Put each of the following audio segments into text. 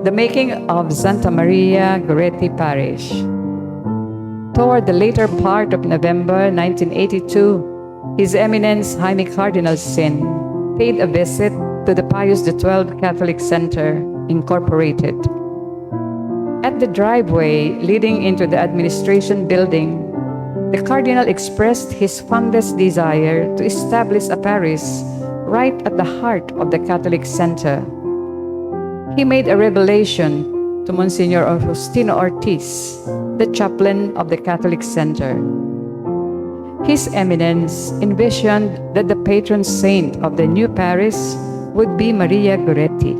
The making of Santa Maria Goretti Parish. Toward the later part of November 1982, His Eminence Jaime Cardinal Sin paid a visit to the Pius XII Catholic Center, Incorporated. At the driveway leading into the administration building, the Cardinal expressed his fondest desire to establish a parish right at the heart of the Catholic Center. He made a revelation to Monsignor Justino Ortiz, the chaplain of the Catholic Center. His Eminence envisioned that the patron saint of the new parish would be Maria Goretti.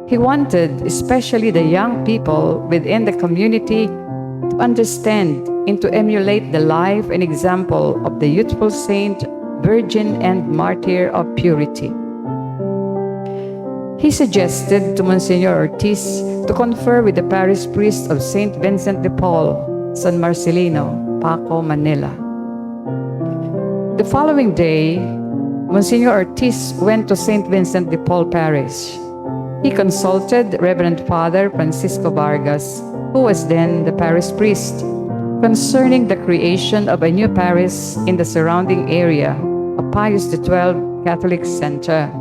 He wanted especially the young people within the community to understand and to emulate the life and example of the youthful saint, virgin, and martyr of purity. He suggested to Monsignor Ortiz to confer with the parish priest of St. Vincent de Paul, San Marcelino, Paco, Manila. The following day, Monsignor Ortiz went to St. Vincent de Paul Parish. He consulted Reverend Father Francisco Vargas, who was then the parish priest, concerning the creation of a new parish in the surrounding area of Pius XII Catholic Center.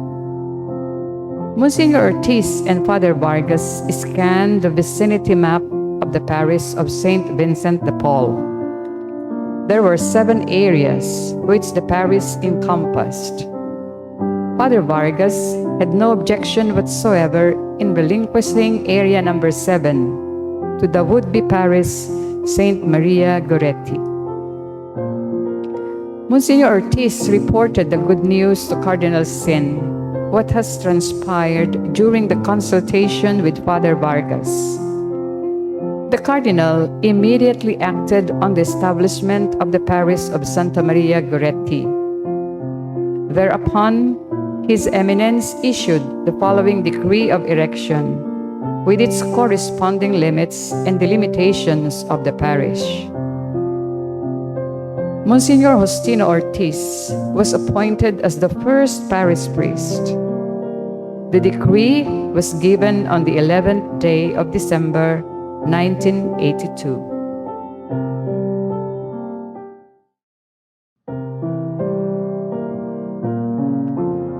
Monsignor Ortiz and Father Vargas scanned the vicinity map of the parish of St. Vincent de Paul. There were 7 areas which the parish encompassed. Father Vargas had no objection whatsoever in relinquishing area number 7 to the would-be parish St. Maria Goretti. Monsignor Ortiz reported the good news to Cardinal Sin, what has transpired during the consultation with Father Vargas. The Cardinal immediately acted on the establishment of the parish of Santa Maria Goretti. Thereupon, His Eminence issued the following decree of erection, with its corresponding limits and delimitations of the parish. Monsignor Justino Ortiz was appointed as the first parish priest. The decree was given on the 11th day of December, 1982.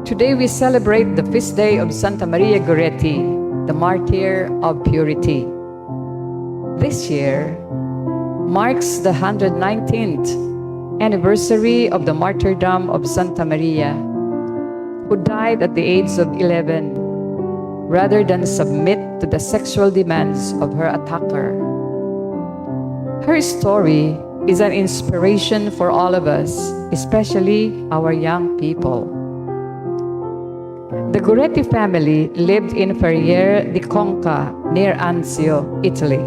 Today we celebrate the feast day of Santa Maria Goretti, the martyr of purity. This year marks the 119th anniversary of the martyrdom of Santa Maria, who died at the age of 11 rather than submit to the sexual demands of her attacker. Her story is an inspiration for all of us, especially our young people. The Goretti family lived in Ferriere di Conca near Anzio, Italy.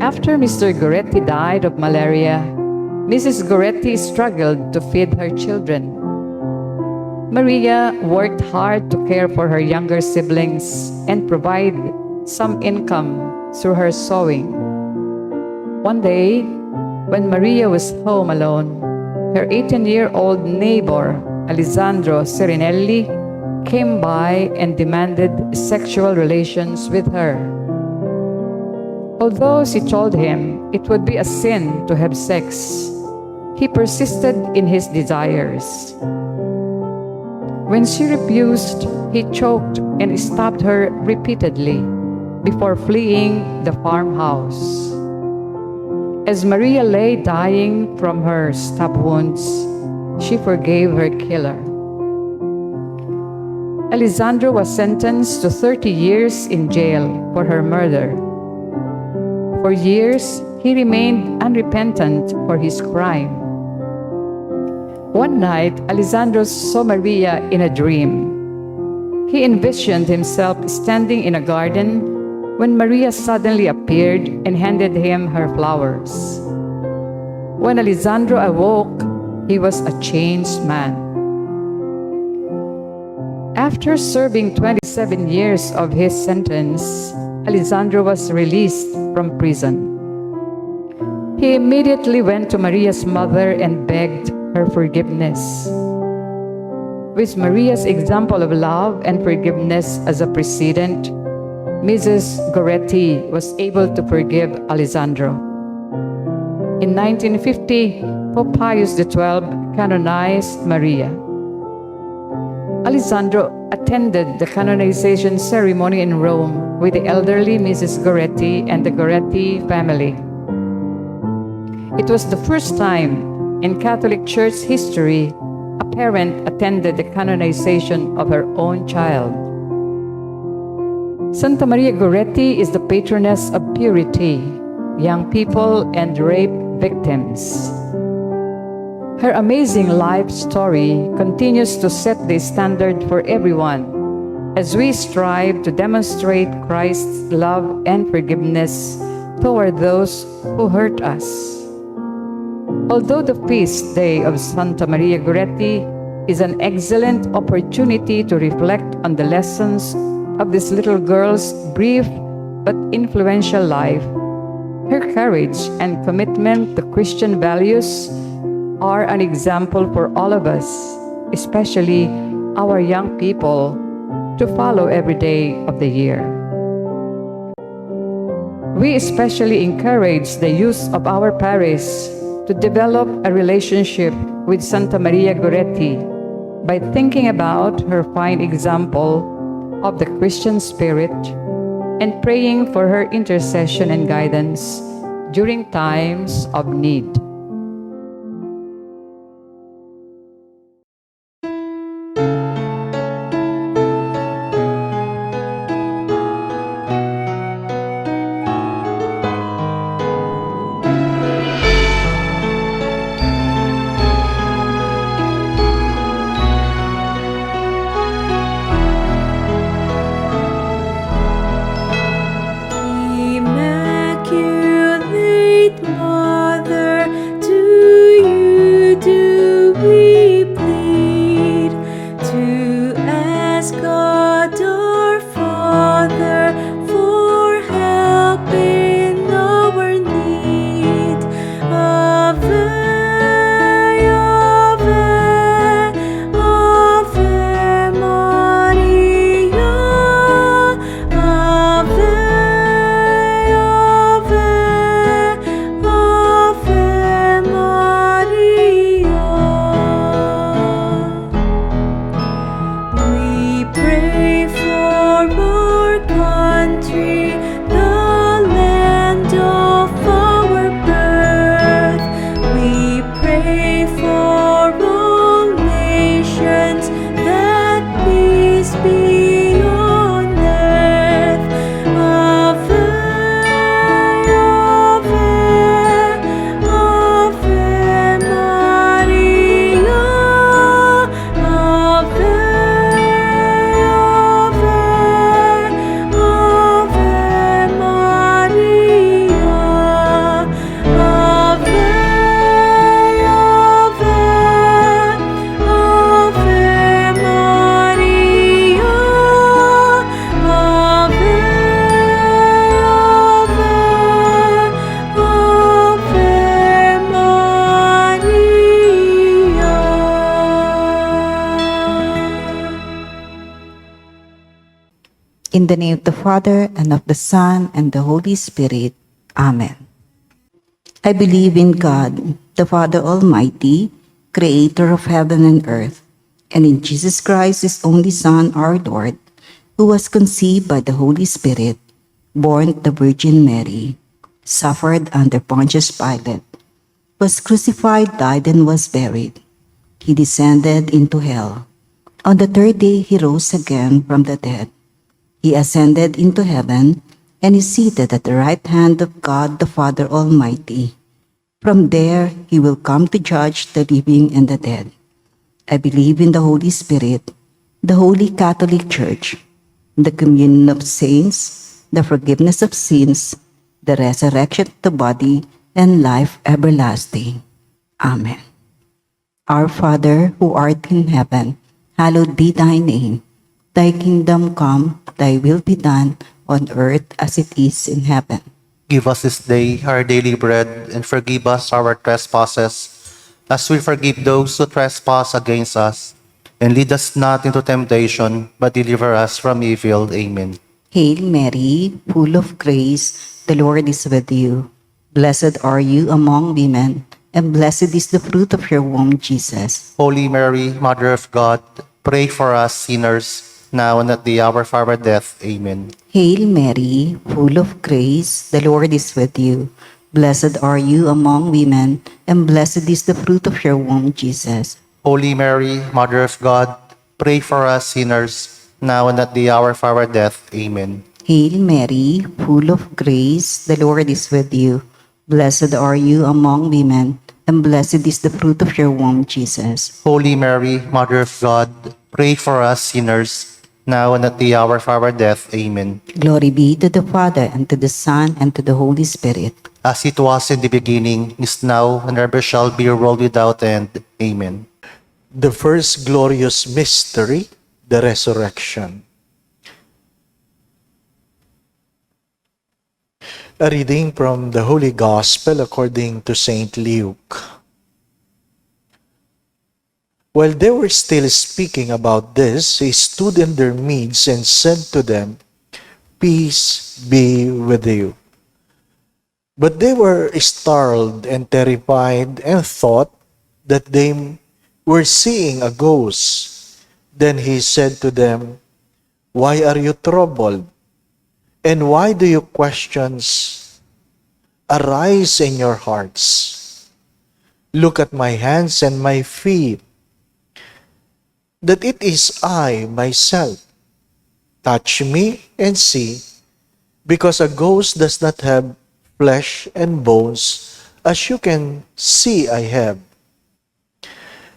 After Mr. Goretti died of malaria, Mrs. Goretti struggled to feed her children. Maria worked hard to care for her younger siblings and provide some income through her sewing. One day, when Maria was home alone, her 18-year-old neighbor, Alessandro Serinelli, came by and demanded sexual relations with her. Although she told him it would be a sin to have sex, he persisted in his desires. When she refused, he choked and stabbed her repeatedly before fleeing the farmhouse. As Maria lay dying from her stab wounds, she forgave her killer. Alessandro was sentenced to 30 years in jail for her murder. For years, he remained unrepentant for his crime. One night, Alessandro saw Maria in a dream. He envisioned himself standing in a garden when Maria suddenly appeared and handed him her flowers. When Alessandro awoke, he was a changed man. After serving 27 years of his sentence, Alessandro was released from prison. He immediately went to Maria's mother and begged her forgiveness. With Maria's example of love and forgiveness as a precedent, Mrs. Goretti was able to forgive Alessandro. In 1950, Pope Pius XII canonized Maria. Alessandro attended the canonization ceremony in Rome with the elderly Mrs. Goretti and the Goretti family. It was the first time in Catholic Church history a parent attended the canonization of her own child. Santa Maria Goretti is the patroness of purity, young people, and rape victims. Her amazing life story continues to set the standard for everyone as we strive to demonstrate Christ's love and forgiveness toward those who hurt us. Although the feast day of Santa Maria Goretti is an excellent opportunity to reflect on the lessons of this little girl's brief but influential life, her courage and commitment to Christian values are an example for all of us, especially our young people, to follow every day of the year. We especially encourage the youth of our parish to develop a relationship with Santa Maria Goretti by thinking about her fine example of the Christian spirit and praying for her intercession and guidance during times of need. Immaculate Mother, to you do we plead, to ask God our Father for help in our need. Ave, Ave, Ave Maria, Ave. In the name of the Father, and of the Son, and the Holy Spirit. Amen. I believe in God, the Father Almighty, creator of heaven and earth, and in Jesus Christ, his only Son, our Lord, who was conceived by the Holy Spirit, born of the Virgin Mary, suffered under Pontius Pilate, was crucified, died, and was buried. He descended into hell. On the third day he rose again from the dead. He ascended into heaven and is seated at the right hand of God the Father Almighty. From there he will come to judge the living and the dead. I believe in the Holy Spirit, the Holy Catholic Church, the communion of saints, the forgiveness of sins, the resurrection of the body, and life everlasting. Amen. Our Father, who art in heaven, hallowed be thy name. Thy kingdom come, thy will be done, on earth as it is in heaven. Give us this day our daily bread, and forgive us our trespasses, as we forgive those who trespass against us. And lead us not into temptation, but deliver us from evil. Amen. Hail Mary, full of grace, the Lord is with you. Blessed are you among women, and blessed is the fruit of your womb, Jesus. Holy Mary, Mother of God, pray for us sinners, now and at the hour of our death. Amen. Hail Mary, full of grace, the Lord is with you. Blessed are you among women, and blessed is the fruit of your womb, Jesus. Holy Mary, Mother of God, pray for us sinners, now and at the hour of our death. Amen. Hail Mary, full of grace, the Lord is with you. Blessed are you among women, and blessed is the fruit of your womb, Jesus. Holy Mary, Mother of God, pray for us sinners, now and at the hour of our death. Amen. Glory be to the Father, and to the Son, and to the Holy Spirit. As it was in the beginning, is now, and ever shall be, world without end. Amen. The first glorious mystery, the resurrection. A reading from the Holy Gospel according to Saint Luke. While they were still speaking about this, he stood in their midst and said to them, "Peace be with you." But they were startled and terrified and thought that they were seeing a ghost. Then he said to them, "Why are you troubled? And why do your questions arise in your hearts? Look at my hands and my feet, that it is I myself. Touch me and see, because a ghost does not have flesh and bones, as you can see I have."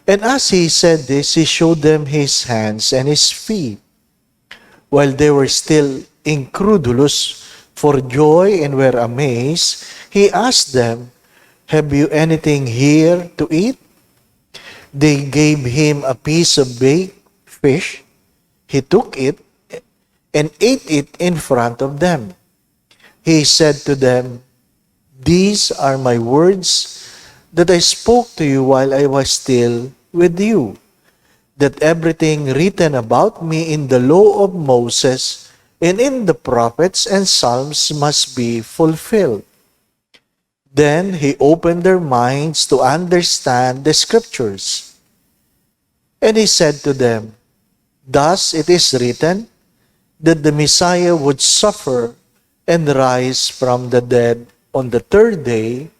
And as he said this, he showed them his hands and his feet. While they were still incredulous for joy and were amazed, he asked them, "Have you anything here to eat?" They gave him a piece of baked fish. He took it and ate it in front of them. He said to them, "These are my words that I spoke to you while I was still with you, that everything written about me in the law of Moses and in the prophets and psalms must be fulfilled." Then he opened their minds to understand the scriptures. And he said to them, "Thus it is written that the Messiah would suffer and rise from the dead on the third day,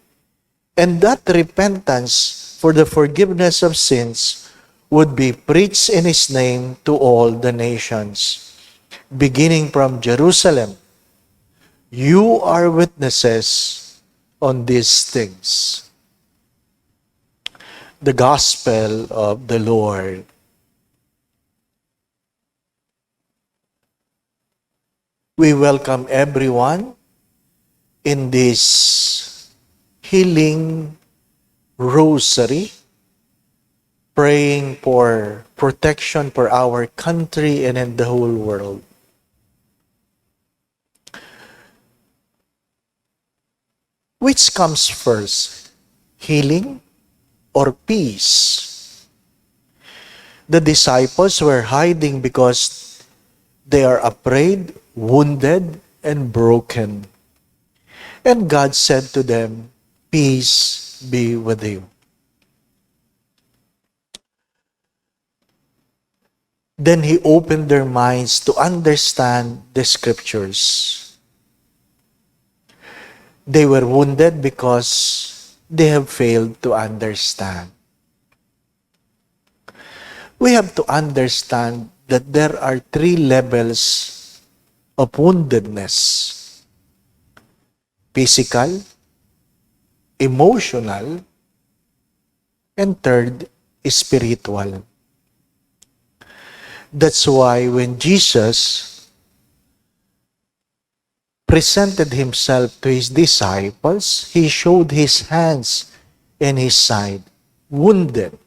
and that repentance for the forgiveness of sins would be preached in his name to all the nations, beginning from Jerusalem. You are witnesses on these things." The Gospel of the Lord. We welcome everyone in this healing rosary, praying for protection for our country and in the whole world. Which comes first, healing or peace? The disciples were hiding because they are afraid, wounded, and broken. And God said to them, "Peace be with you." Then he opened their minds to understand the scriptures. They were wounded because they have failed to understand. We have to understand that there are 3 levels of woundedness: physical, emotional, and third, spiritual. That's why when Jesus presented himself to his disciples, he showed his hands and his side, wounded.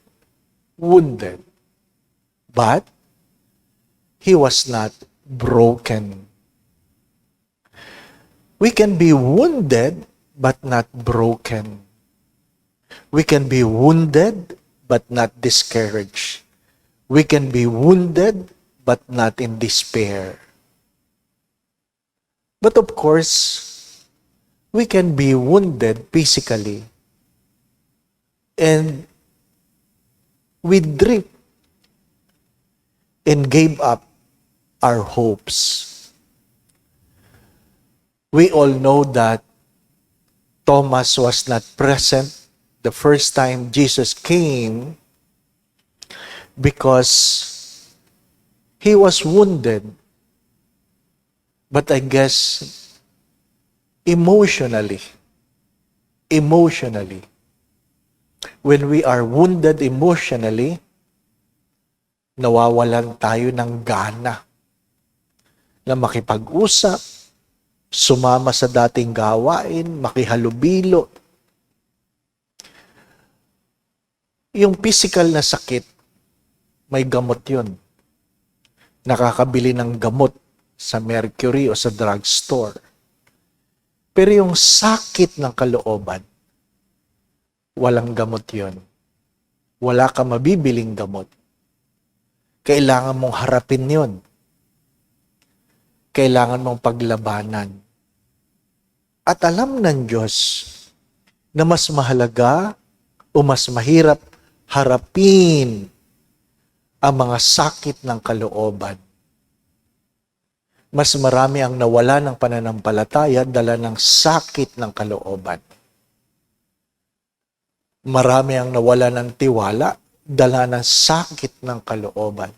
But he was not broken. We can be wounded but not broken. We can be wounded but not discouraged. We can be wounded, but not in despair. But of course, we can be wounded physically, and we drift and gave up our hopes. We all know that Thomas was not present the first time Jesus came because he was wounded. But I guess emotionally, when we are wounded emotionally, nawawalan tayo ng gana na makipag-usap, sumama sa dating gawain, makihalubilo. Yung physical na sakit, may gamot yun. Nakakabili ng gamot sa Mercury o sa drugstore. Pero yung sakit ng kalooban, walang gamot yun. Wala ka mabibiling gamot. Kailangan mong harapin yun. Kailangan mong paglabanan. At alam ng Diyos na mas mahalaga o mas mahirap harapin ang mga sakit ng kalooban. Mas marami ang nawala ng pananampalataya dala ng sakit ng kalooban. Marami ang nawala ng tiwala dala ng sakit ng kalooban.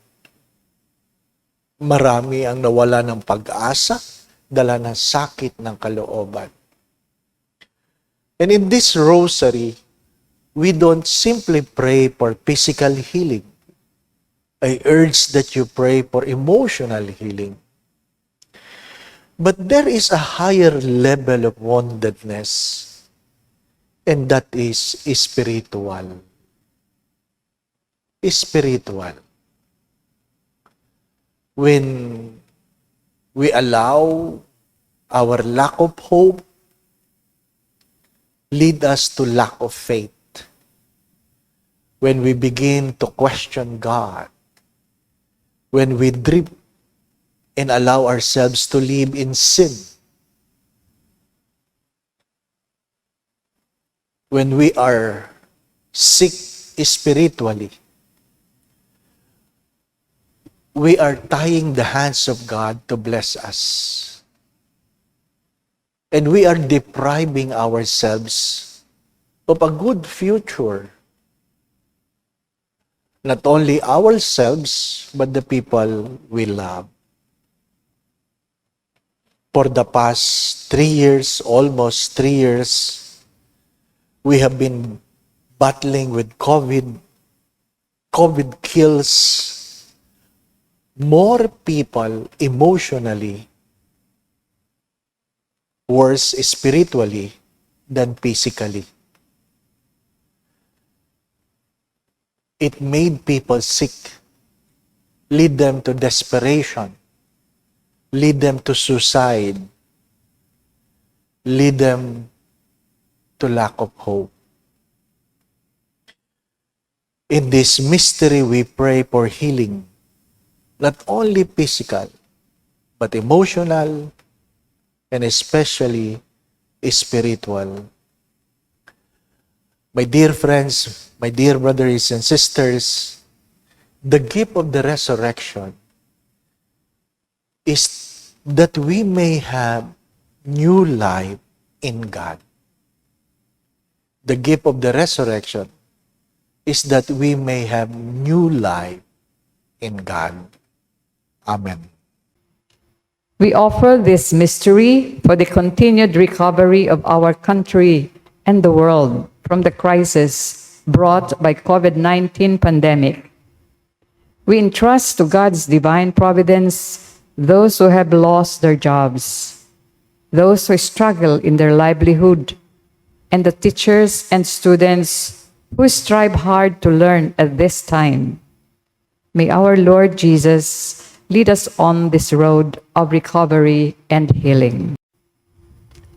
Marami ang nawala ng pag-asa dala ng sakit ng kalooban. And in this rosary, we don't simply pray for physical healing. I urge that you pray for emotional healing. But there is a higher level of woundedness, and that is spiritual. Spiritual. When we allow our lack of hope lead us to lack of faith. When we begin to question God, when we drift and allow ourselves to live in sin, when we are sick spiritually, we are tying the hands of God to bless us. And we are depriving ourselves of a good future. Not only ourselves, but the people we love. For the past 3 years, almost 3 years, we have been battling with COVID. COVID kills more people emotionally, worse spiritually than physically. It made people sick, lead them to desperation, lead them to suicide, lead them to lack of hope. In this mystery, we pray for healing, not only physical, but emotional, and especially spiritual. My dear friends, my dear brothers and sisters, the gift of the resurrection is that we may have new life in God. The gift of the resurrection is that we may have new life in God. Amen. We offer this mystery for the continued recovery of our country and the world from the crisis brought by COVID-19 pandemic. We entrust to God's divine providence those who have lost their jobs, those who struggle in their livelihood, and the teachers and students who strive hard to learn at this time. May our Lord Jesus lead us on this road of recovery and healing.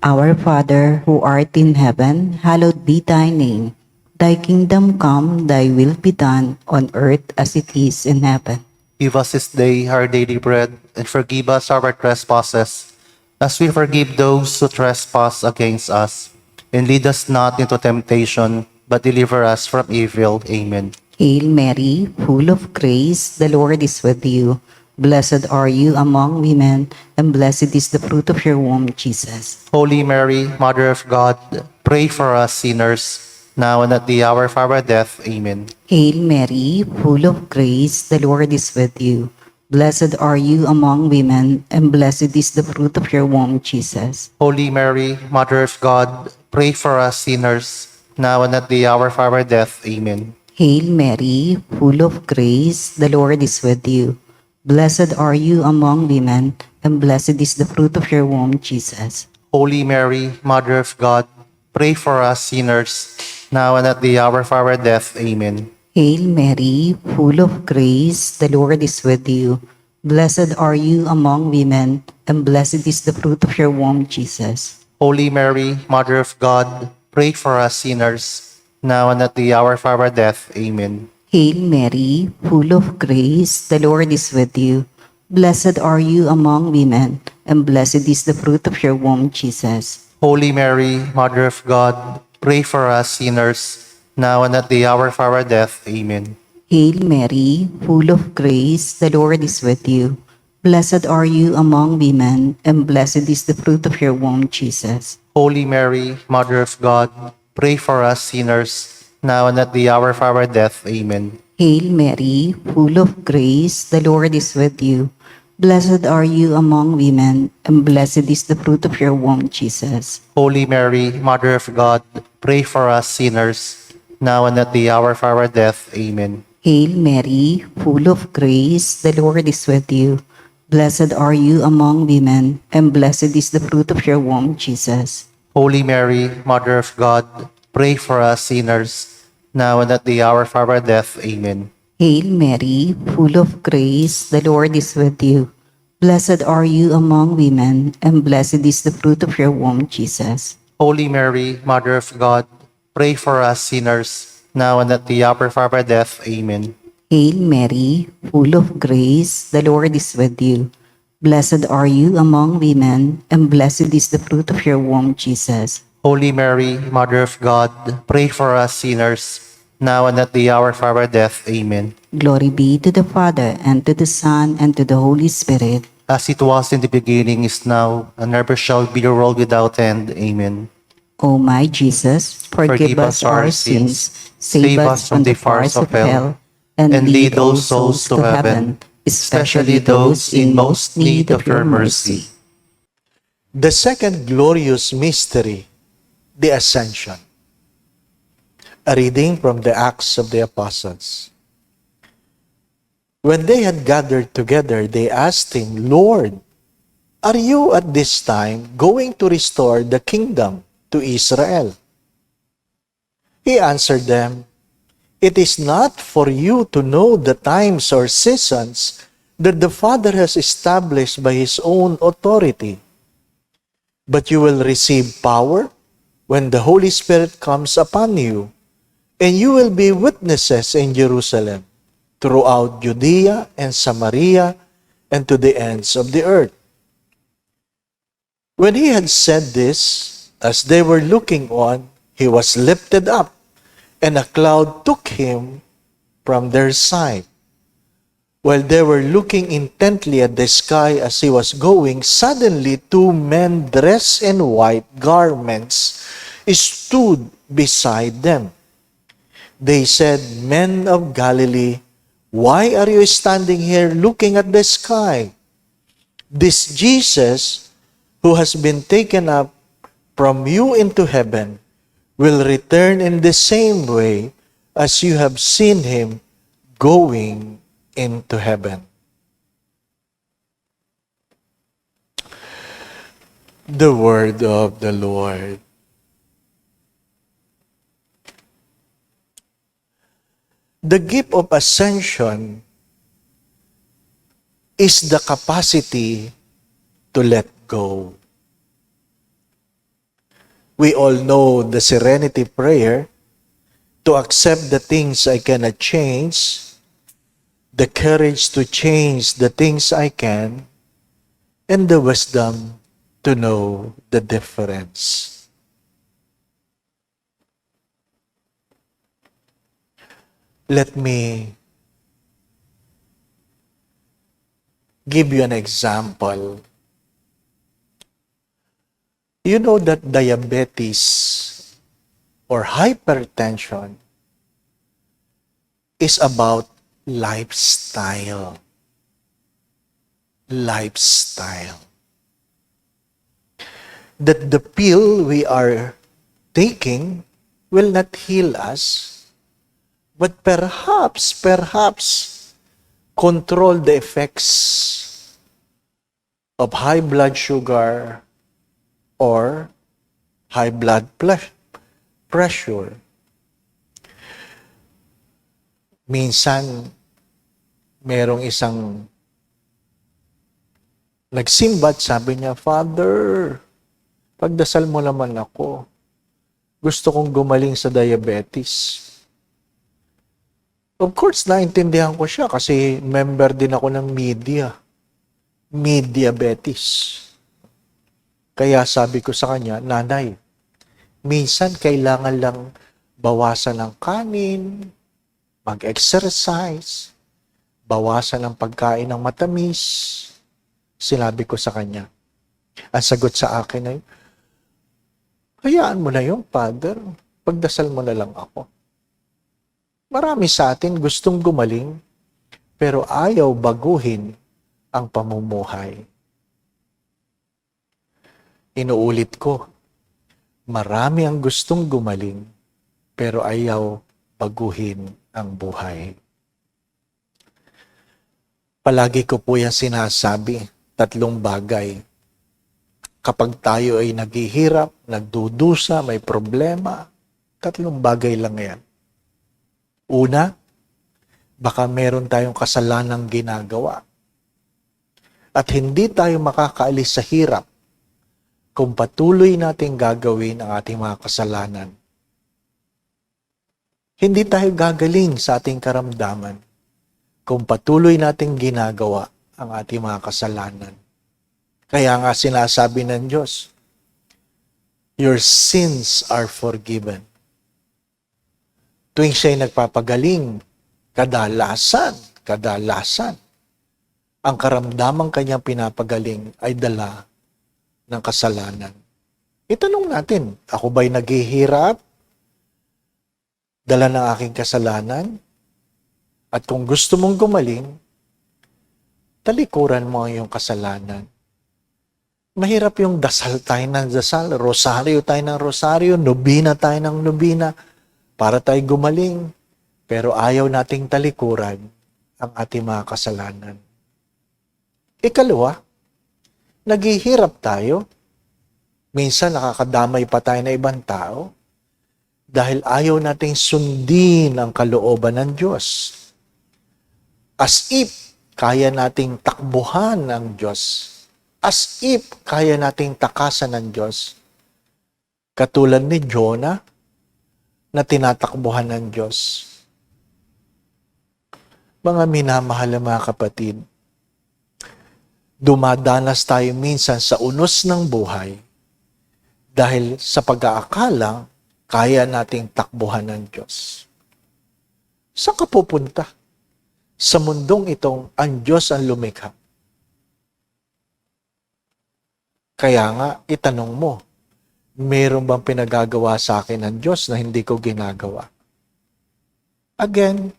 Our Father, who art in heaven, hallowed be thy name. Thy kingdom come, thy will be done on earth as it is in heaven. Give us this day our daily bread, and forgive us our trespasses, as we forgive those who trespass against us. And lead us not into temptation, but deliver us from evil. Amen. Hail Mary, full of grace, the Lord is with you. Blessed are you among women, and blessed is the fruit of your womb, Jesus. Holy Mary, Mother of God, pray for us sinners, now and at the hour of our death. Amen. Hail Mary, full of grace, the Lord is with you. Blessed are you among women, and blessed is the fruit of your womb, Jesus. Holy Mary, Mother of God, pray for us sinners, now and at the hour of our death. Amen. Hail Mary, full of grace, the Lord is with you. Blessed are you among women, and blessed is the fruit of your womb, Jesus. Holy Mary, Mother of God, pray for us sinners, now and at the hour of our death. Amen. Hail Mary, full of grace, the Lord is with you. Blessed are you among women, and blessed is the fruit of your womb, Jesus. Holy Mary, Mother of God, pray for us sinners, now and at the hour of our death. Amen. Hail Mary, full of grace, the Lord is with you. Blessed are you among women, and blessed is the fruit of your womb, Jesus. Holy Mary, Mother of God, pray for us sinners, now and at the hour of our death. Amen. Hail Mary, full of grace, the Lord is with you. Blessed are you among women, and blessed is the fruit of your womb, Jesus. Holy Mary, Mother of God, pray for us sinners, now and at the hour of our death. Amen. Hail Mary, full of grace, the Lord is with you. Blessed are you among women, and blessed is the fruit of your womb, Jesus. Holy Mary, Mother of God, pray for us sinners, now and at the hour of our death. Amen. Hail Mary, full of grace, the Lord is with you. Blessed are you among women, and blessed is the fruit of your womb, Jesus. Holy Mary, Mother of God, pray for us sinners, now and at the hour of our death. Amen. Hail Mary, full of grace, the Lord is with you. Blessed are you among women, and blessed is the fruit of your womb, Jesus. Holy Mary, Mother of God, pray for us sinners, now and at the hour of our death. Amen. Hail Mary, full of grace, the Lord is with you. Blessed are you among women, and blessed is the fruit of your womb, Jesus. Holy Mary, Mother of God, pray for us sinners, now and at the hour of our death. Amen. Glory be to the Father, and to the Son, and to the Holy Spirit. As it was in the beginning, is now, and ever shall be, the world without end. Amen. O my Jesus, forgive us our sins, save us from the fires of hell, and lead all souls to heaven, especially those in most need of your mercy. The second glorious mystery, the Ascension. A reading from the Acts of the Apostles. When they had gathered together, they asked him, Lord, are you at this time going to restore the kingdom to Israel? He answered them, It is not for you to know the times or seasons that the Father has established by his own authority. But you will receive power when the Holy Spirit comes upon you, and you will be witnesses in Jerusalem, throughout Judea and Samaria, and to the ends of the earth. When he had said this, as they were looking on, he was lifted up, and a cloud took him from their sight. While they were looking intently at the sky as he was going, suddenly 2 men dressed in white garments stood beside them. They said, Men of Galilee, why are you standing here looking at the sky? This Jesus, who has been taken up from you into heaven, will return in the same way as you have seen him going into heaven. The word of the Lord. The gift of ascension is the capacity to let go. We all know the Serenity Prayer to accept the things I cannot change, the courage to change the things I can, and the wisdom to know the difference. Let me give you an example. You know that diabetes or hypertension is about lifestyle. Lifestyle. That the pill we are taking will not heal us, but perhaps control the effects of high blood sugar or high blood pressure. Minsan, merong isang nagsimbat, sabi niya, Father, pagdasal mo naman ako. Gusto kong gumaling sa diabetes. Of course, naintindihan ko siya kasi member din ako ng media. Mediabetes. Kaya sabi ko sa kanya, Nanay, minsan kailangan lang bawasan ng kanin, mag-exercise, bawasan ng pagkain ng matamis. Sinabi ko sa kanya. Ang sagot sa akin ay, hayaan mo na yung Father, pagdasal mo na lang ako. Marami sa atin gustong gumaling, pero ayaw baguhin ang pamumuhay. Inuulit ko, marami ang gustong gumaling, pero ayaw baguhin ang buhay. Palagi ko po yan sinasabi, 3 bagay. Kapag tayo ay naghihirap, nagdudusa, may problema, 3 bagay lang yan. Una, baka meron tayong kasalanang ginagawa. At hindi tayo makakaalis sa hirap kung patuloy nating gagawin ang ating mga kasalanan. Hindi tayo gagaling sa ating karamdaman kung patuloy nating ginagawa ang ating mga kasalanan. Kaya nga sinasabi ng Diyos, your sins are forgiven. Tuwing siya'y nagpapagaling, kadalasan, ang karamdamang kanyang pinapagaling ay dala ng kasalanan. Itanong natin, ako ba'y naghihirap? Dala ng aking kasalanan? At kung gusto mong gumaling, talikuran mo ang iyong kasalanan. Mahirap yung dasal tayo ng dasal, rosaryo tayo ng rosaryo, nobina tayo ng nobina, para tayo gumaling. Pero ayaw nating talikuran ang ating mga kasalanan. Ikalawa, naghihirap tayo. Minsan nakakadamay pa tayo na ibang tao dahil ayaw nating sundin ang kalooban ng Diyos. As if kaya nating takbuhan ang Diyos. As if kaya nating takasan ng Diyos. Katulad ni Jonah na tinatakbuhan ng Diyos. Mga minamahal na mga kapatid, dumadanas tayo minsan sa unos ng buhay dahil sa pag-aakalang kaya nating takbuhan ng Diyos. Saan ka pupunta? Sa mundong itong ang Diyos ang lumikha. Kaya nga, itanong mo, meron bang pinagagawa sa akin ng Diyos na hindi ko ginagawa? Again,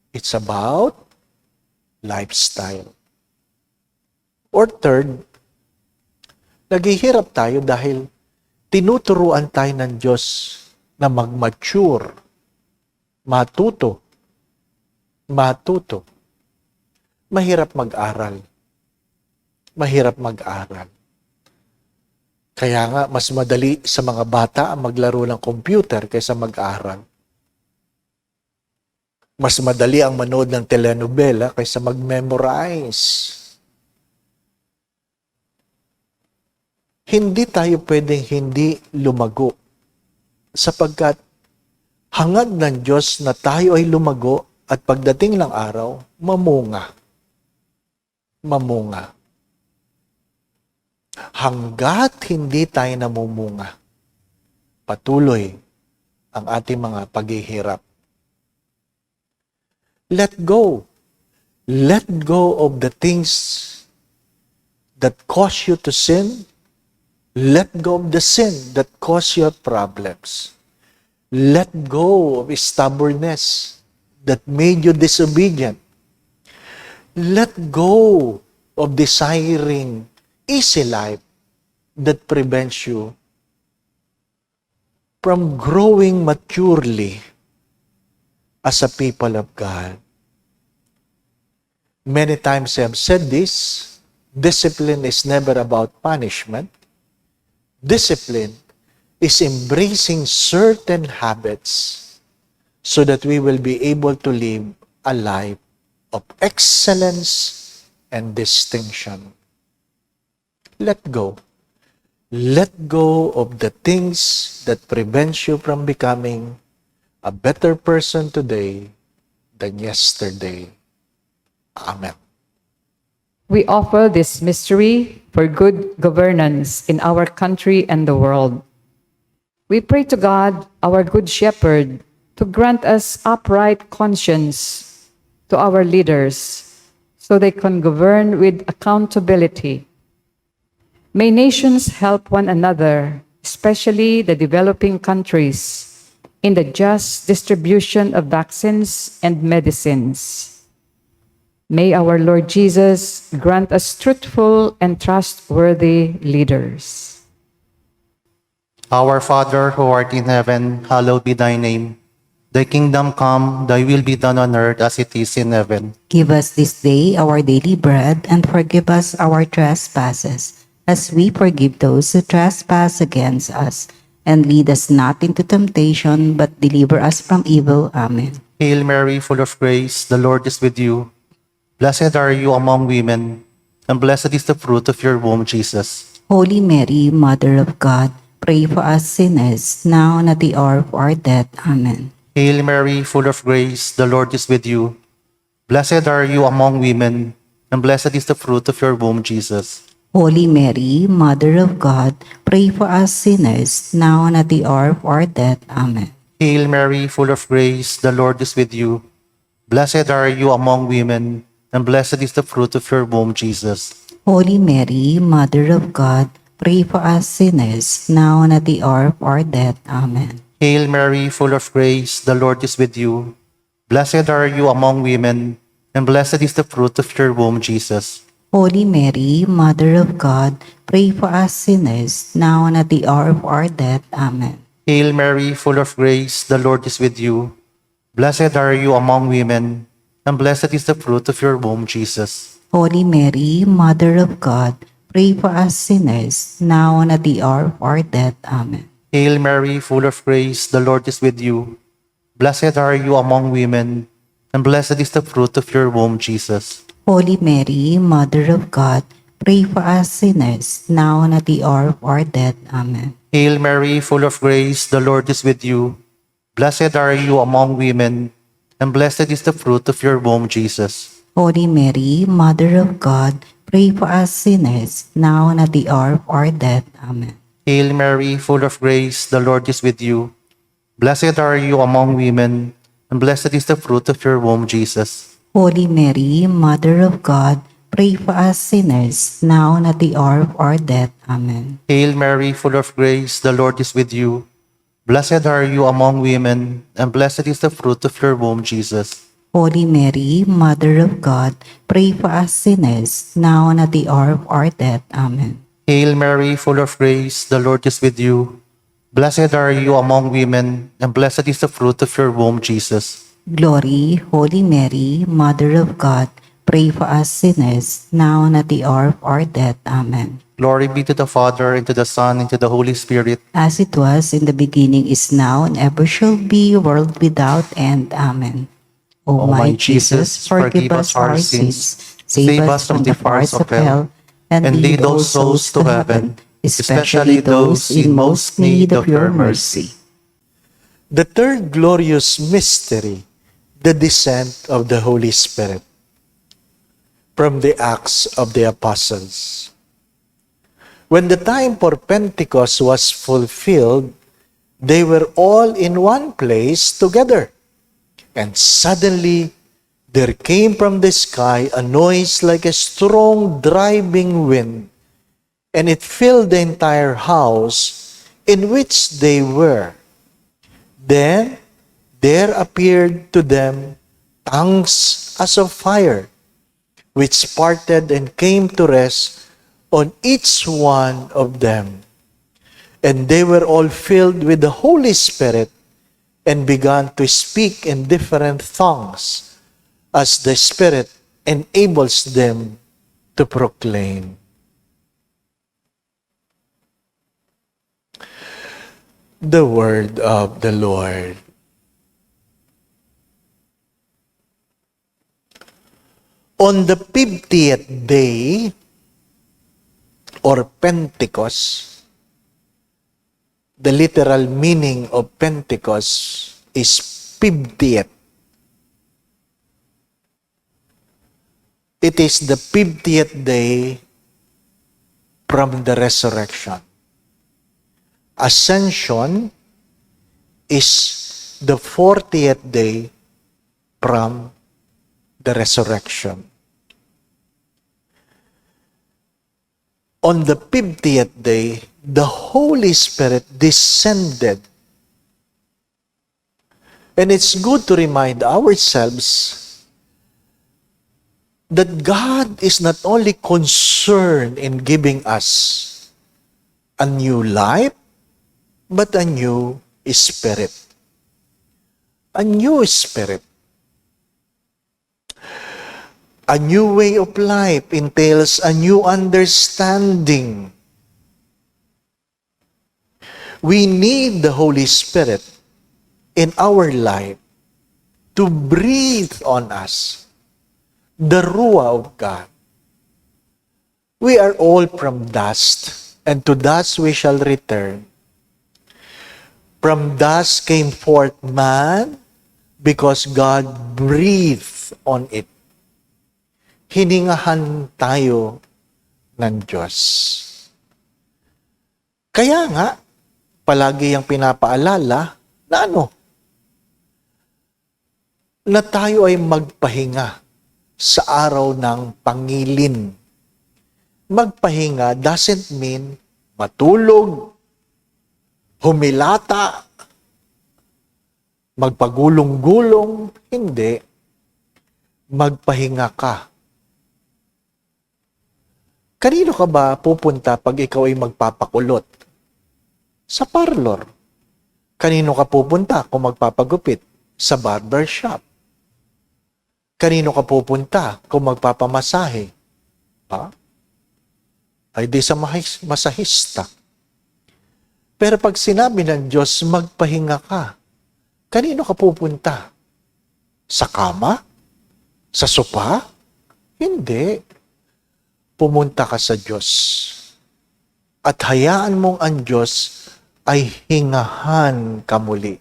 it's about lifestyle. Or third, naghihirap tayo dahil tinuturuan tayo ng Diyos na mag-mature, matuto. Mahirap mag-aral. Kaya nga, mas madali sa mga bata ang maglaro ng computer kaysa mag-aral. Mas madali ang manood ng telenovela kaysa mag-memorize. Hindi tayo pwedeng hindi lumago sapagkat Hangad ng Diyos na tayo ay lumago at pagdating ng araw, mamunga. Mamunga. Hanggat hindi tayo namumunga, patuloy ang ating mga paghihirap. Let go. Let go of the things that cause you to sin. Let go of the sin that cause you problems. Let go of stubbornness that made you disobedient. Let go of desiring easy life that prevents you from growing maturely as a people of God. Many times I have said this, discipline is never about punishment. Discipline is embracing certain habits so that we will be able to live a life of excellence and distinction. Let go. Let go of the things that prevents you from becoming a better person today than yesterday. Amen. We offer this mystery for good governance in our country and the world. We pray to God, our good shepherd, to grant us upright conscience to our leaders so they can govern with accountability. May nations help one another, especially the developing countries, in the just distribution of vaccines and medicines. May our Lord Jesus grant us truthful and trustworthy leaders. Our Father who art in heaven, hallowed be thy name. Thy kingdom come, thy will be done on earth as it is in heaven. Give us this day our daily bread, and forgive us our trespasses, as we forgive those who trespass against us. And lead us not into temptation, but deliver us from evil. Amen. Hail Mary, full of grace, the Lord is with you. Blessed are you among women, and blessed is the fruit of your womb, Jesus. Holy Mary, Mother of God, pray for us sinners, now and at the hour of our death. Amen. Hail Mary, full of grace, the Lord is with you. Blessed are you among women, and blessed is the fruit of your womb, Jesus. Holy Mary, Mother of God, pray for us sinners, now and at the hour of our death. Amen. Hail Mary, full of grace, the Lord is with you. Blessed are you among women, and blessed is the fruit of your womb, Jesus. Holy Mary, Mother of God, pray for us sinners, now and at the hour of our death. Amen. Hail Mary, full of grace, the Lord is with you. Blessed are you among women, and blessed is the fruit of your womb, Jesus. Holy Mary, Mother of God, pray for us sinners, now and at the hour of our death. Amen. Hail Mary, full of grace, the Lord is with you. Blessed are you among women, and blessed is the fruit of your womb, Jesus. Holy Mary, Mother of God, pray for us sinners, now and at the hour of our death. Amen. Hail Mary, full of grace, the Lord is with you. Blessed are you among women, and blessed is the fruit of your womb, Jesus. Holy Mary, Mother of God, pray for us sinners, now and at the hour of our death. Amen. Hail Mary, full of grace, the Lord is with you. Blessed are you among women, and blessed is the fruit of your womb, Jesus. Holy Mary, Mother of God, pray for us sinners, now and at the hour of our death. Amen. Hail Mary, full of grace, the Lord is with you. Blessed are you among women, and blessed is the fruit of your womb, Jesus. Holy Mary, Mother of God, pray for us sinners, now and at the hour of our death. Amen. Hail Mary, full of grace, the Lord is with you. Blessed are you among women, and blessed is the fruit of your womb, Jesus. Holy Mary, Mother of God, pray for us sinners, now and at the hour of our death. Amen. Hail Mary, full of grace, the Lord is with you. Blessed are you among women, and blessed is the fruit of your womb, Jesus. Glory, Holy Mary, Mother of God, pray for us sinners, now and at the hour of our death. Amen. Glory be to the Father, and to the Son, and to the Holy Spirit. As it was in the beginning, is now, and ever shall be, world without end. Amen. O my Jesus, forgive us our sins, save us from the fires of hell, and lead all souls to heaven, especially those in most need of your mercy. The third glorious mystery, the descent of the Holy Spirit. From the Acts of the Apostles. When the time for Pentecost was fulfilled, they were all in one place together. And suddenly, there came from the sky a noise like a strong driving wind, and it filled the entire house in which they were. Then there appeared to them tongues as of fire, which parted and came to rest on each one of them. And they were all filled with the Holy Spirit and began to speak in different tongues as the Spirit enables them to proclaim. The word of the Lord. On the 50th day, or Pentecost, the literal meaning of Pentecost is 50th. It is the 50th day from the resurrection. Ascension is the 40th day from the resurrection. On the 50th day, the Holy Spirit descended. And it's good to remind ourselves that God is not only concerned in giving us a new life, but a new spirit. A new spirit. A new way of life entails a new understanding. We need the Holy Spirit in our life to breathe on us the Ruah of God. We are all from dust, and to dust we shall return. From dust came forth man because God breathed on it. Hiningahan tayo ng Diyos. Kaya nga, palagi ang pinapaalala na na tayo ay magpahinga sa araw ng pangilin. Magpahinga doesn't mean matulog, humilata, magpagulong-gulong. Hindi. Magpahinga ka. Kanino ka ba pupunta pag ikaw ay magpapakulot? Sa parlor. Kanino ka pupunta kung magpapagupit? Sa barber shop. Kanino ka pupunta kung magpapamasahe? Ay di sa masahista. Pero pag sinabi ng Diyos, magpahinga ka, kanino ka pupunta? Sa kama? Sa sopa? Hindi. Pumunta ka sa Diyos. At hayaan mong ang Diyos ay hingahan ka muli.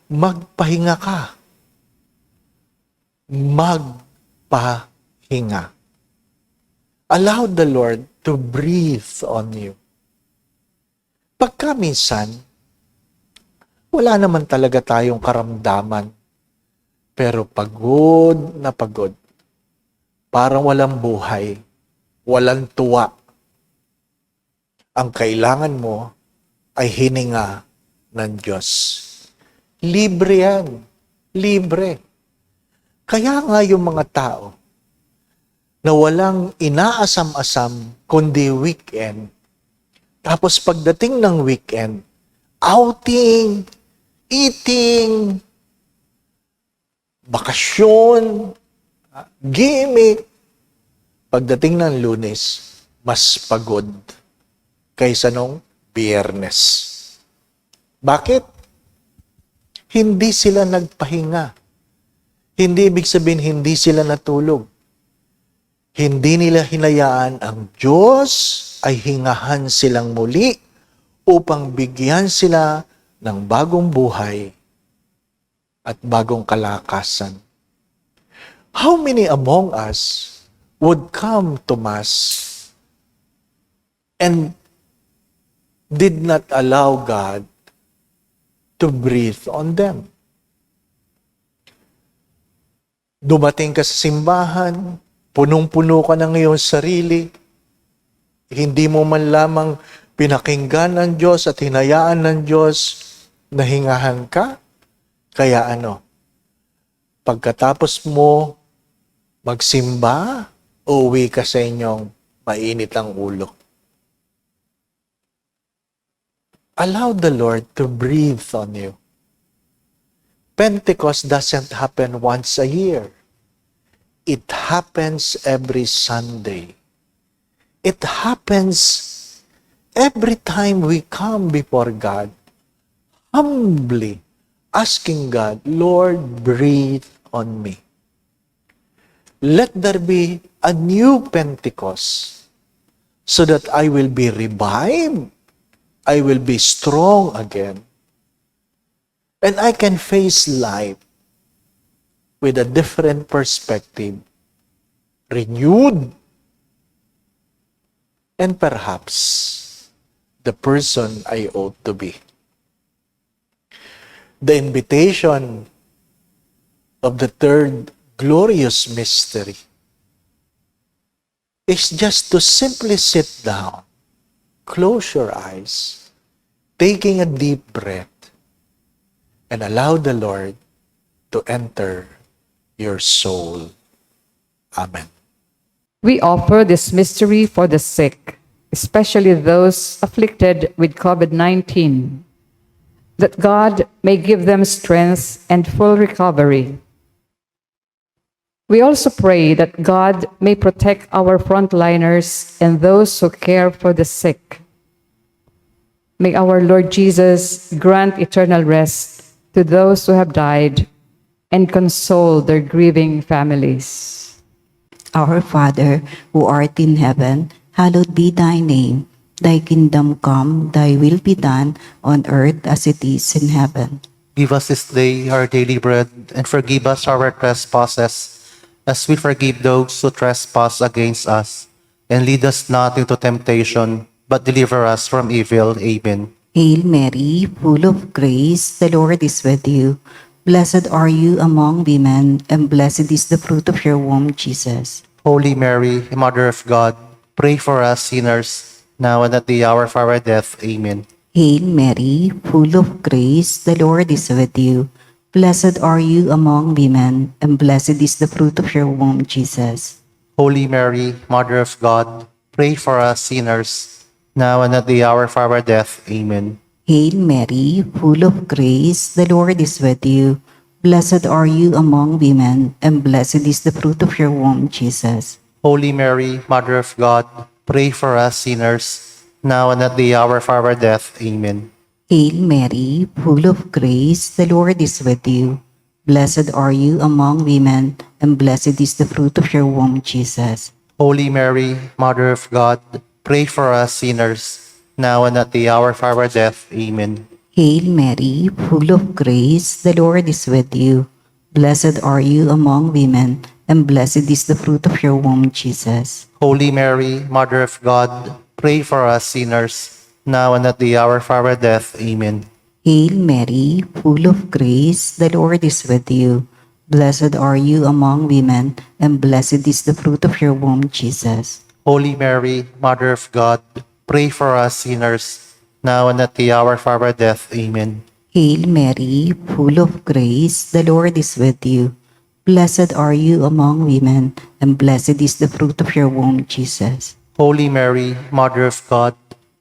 Magpahinga ka. Magpahinga. Allow the Lord to breathe on you. Pagka minsan, wala naman talaga tayong karamdaman. Pero pagod na pagod. Parang walang buhay. Walang tuwa. Ang kailangan mo ay hininga ng Diyos. Libre yan. Libre. Kaya nga yung mga tao na walang inaasam-asam kundi weekend. Tapos pagdating ng weekend, outing, eating, bakasyon, gimmick. Pagdating ng Lunes, mas pagod kaysa nung Biyernes. Bakit? Hindi sila nagpahinga. Hindi ibig sabihin hindi sila natulog. Hindi nila hinayaan ang Diyos ay hingahan silang muli upang bigyan sila ng bagong buhay at bagong kalakasan. How many among us would come to Mass and did not allow God to breathe on them? Dumating ka sa simbahan, punong-puno ka ng iyong sarili, hindi mo man lamang pinakinggan ng Diyos at hinayaan ng Diyos na hingahan ka. Kaya pagkatapos mo magsimba, uuwi ka sa inyong mainit ang ulo. Allow the Lord to breathe on you. Pentecost doesn't happen once a year. It happens every Sunday. It happens every time we come before God, humbly asking God, Lord, breathe on me. Let there be a new Pentecost so that I will be revived, I will be strong again, and I can face life with a different perspective, renewed, and perhaps the person I ought to be. The invitation of the third glorious mystery is just to simply sit down, close your eyes, taking a deep breath, and allow the Lord to enter your soul. Amen. We offer this mystery for the sick, especially those afflicted with COVID-19, that God may give them strength and full recovery. We also pray that God may protect our frontliners and those who care for the sick. May our Lord Jesus grant eternal rest to those who have died and console their grieving families. Our Father, who art in heaven, hallowed be thy name. Thy kingdom come, thy will be done on earth as it is in heaven. Give us this day our daily bread, and forgive us our trespasses, as we forgive those who trespass against us. And lead us not into temptation, but deliver us from evil. Amen. Hail Mary, full of grace, the Lord is with you. Blessed are you among women, and blessed is the fruit of your womb, Jesus. Holy Mary, Mother of God, pray for us sinners, now and at the hour of our death. Amen. Hail Mary, full of grace, the Lord is with you. Blessed are you among women, and blessed is the fruit of your womb, Jesus. Holy Mary, Mother of God, pray for us sinners, now and at the hour of our death. Amen. Hail Mary, full of grace, the Lord is with you. Blessed are you among women, and blessed is the fruit of your womb, Jesus. Holy Mary, Mother of God, pray for us sinners, now and at the hour of our death. Amen. Hail Mary, full of grace, the Lord is with you. Blessed are you among women, and blessed is the fruit of your womb, Jesus. Holy Mary, Mother of God, pray for us sinners, now and at the hour of our death. Amen. Hail Mary, full of grace, the Lord is with you. Blessed are you among women, and blessed is the fruit of your womb, Jesus. Holy Mary, Mother of God, pray for us sinners, now and at the hour of our death. Amen. Hail Mary, full of grace, the Lord is with you. Blessed are you among women, and blessed is the fruit of your womb, Jesus. Holy Mary, Mother of God, pray for us sinners, now and at the hour of our death. Amen. Hail Mary, full of grace, the Lord is with you. Blessed are you among women, and blessed is the fruit of your womb, Jesus. Holy Mary, Mother of God,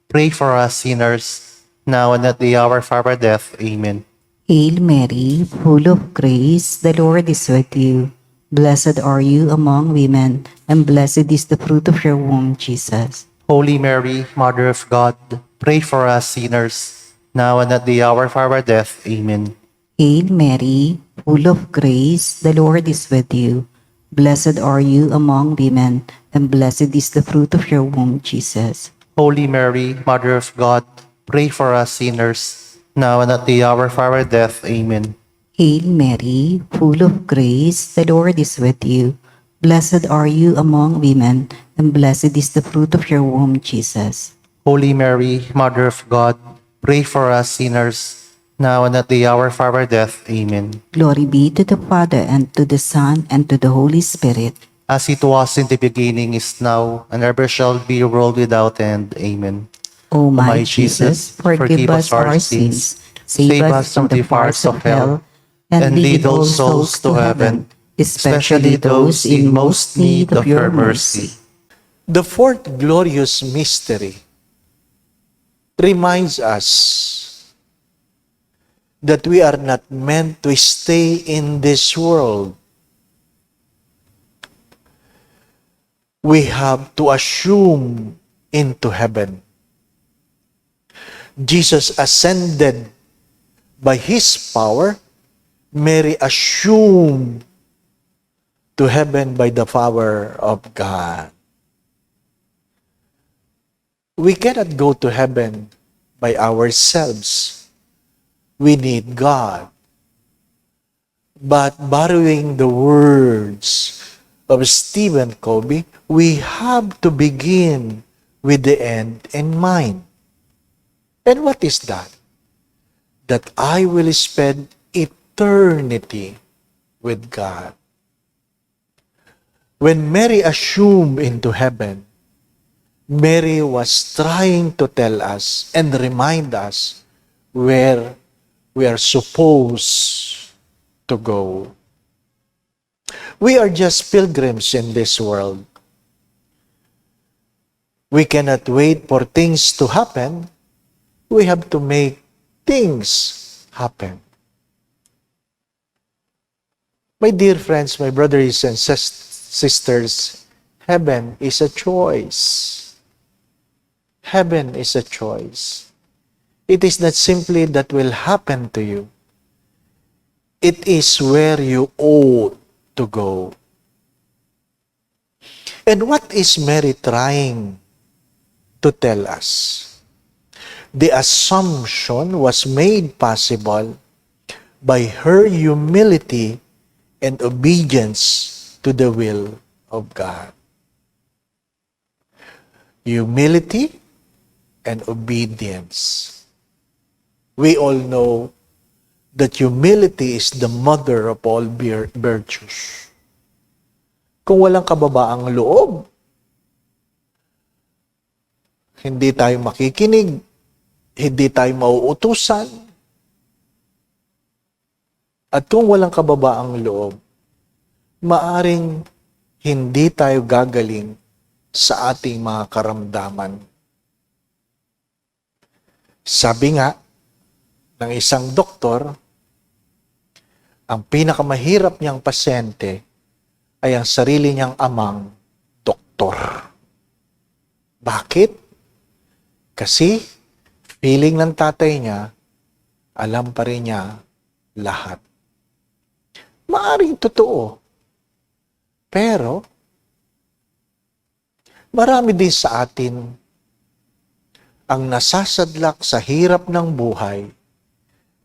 pray for us sinners, now and at the hour of our death. Amen. Hail Mary, full of grace, the Lord is with you. Blessed are you among women, and blessed is the fruit of your womb, Jesus. Holy Mary, Mother of God, pray for us sinners, now and at the hour of our death. Amen. Hail Mary, full of grace, the Lord is with you. Blessed are you among women, and blessed is the fruit of your womb, Jesus. Holy Mary, Mother of God, pray for us sinners, now and at the hour of our death. Amen. Hail Mary, full of grace, the Lord is with you. Blessed are you among women, and blessed is the fruit of your womb, Jesus. Holy Mary, Mother of God, pray for us sinners, now and at the hour of our death. Amen. Glory be to the Father, and to the Son, and to the Holy Spirit. As it was in the beginning, is now, and ever shall be, world without end. Amen. O my Jesus, forgive us our sins, save us from the fires of hell, and lead all souls to heaven, especially those in most need of your mercy. The fourth glorious mystery reminds us that we are not meant to stay in this world. We have to assume into heaven. Jesus ascended by His power. Mary assumed to heaven by the power of God. We cannot go to heaven by ourselves. We need God. But borrowing the words of Stephen Covey, we have to begin with the end in mind. And what is that? That I will spend eternity with God. When Mary assumed into heaven, Mary was trying to tell us and remind us where we are supposed to go. We are just pilgrims in this world. We cannot wait for things to happen. We have to make things happen. My dear friends, my brothers and sisters, heaven is a choice. Heaven is a choice. It is not simply that will happen to you. It is where you ought to go. And what is Mary trying to tell us? The assumption was made possible by her humility and obedience to the will of God. Humility and obedience. We all know that humility is the mother of all virtues. Kung walang kababaang loob, hindi tayo makikinig, hindi tayo mauutusan, at kung walang kababaang loob, maaring hindi tayo gagaling sa ating mga karamdaman. Sabi nga ng isang doktor, ang pinakamahirap niyang pasyente ay ang sarili niyang amang doktor. Bakit? Kasi feeling ng tatay niya, alam pa rin niya lahat. Maaring totoo. Pero, marami din sa atin ang nasasadlak sa hirap ng buhay,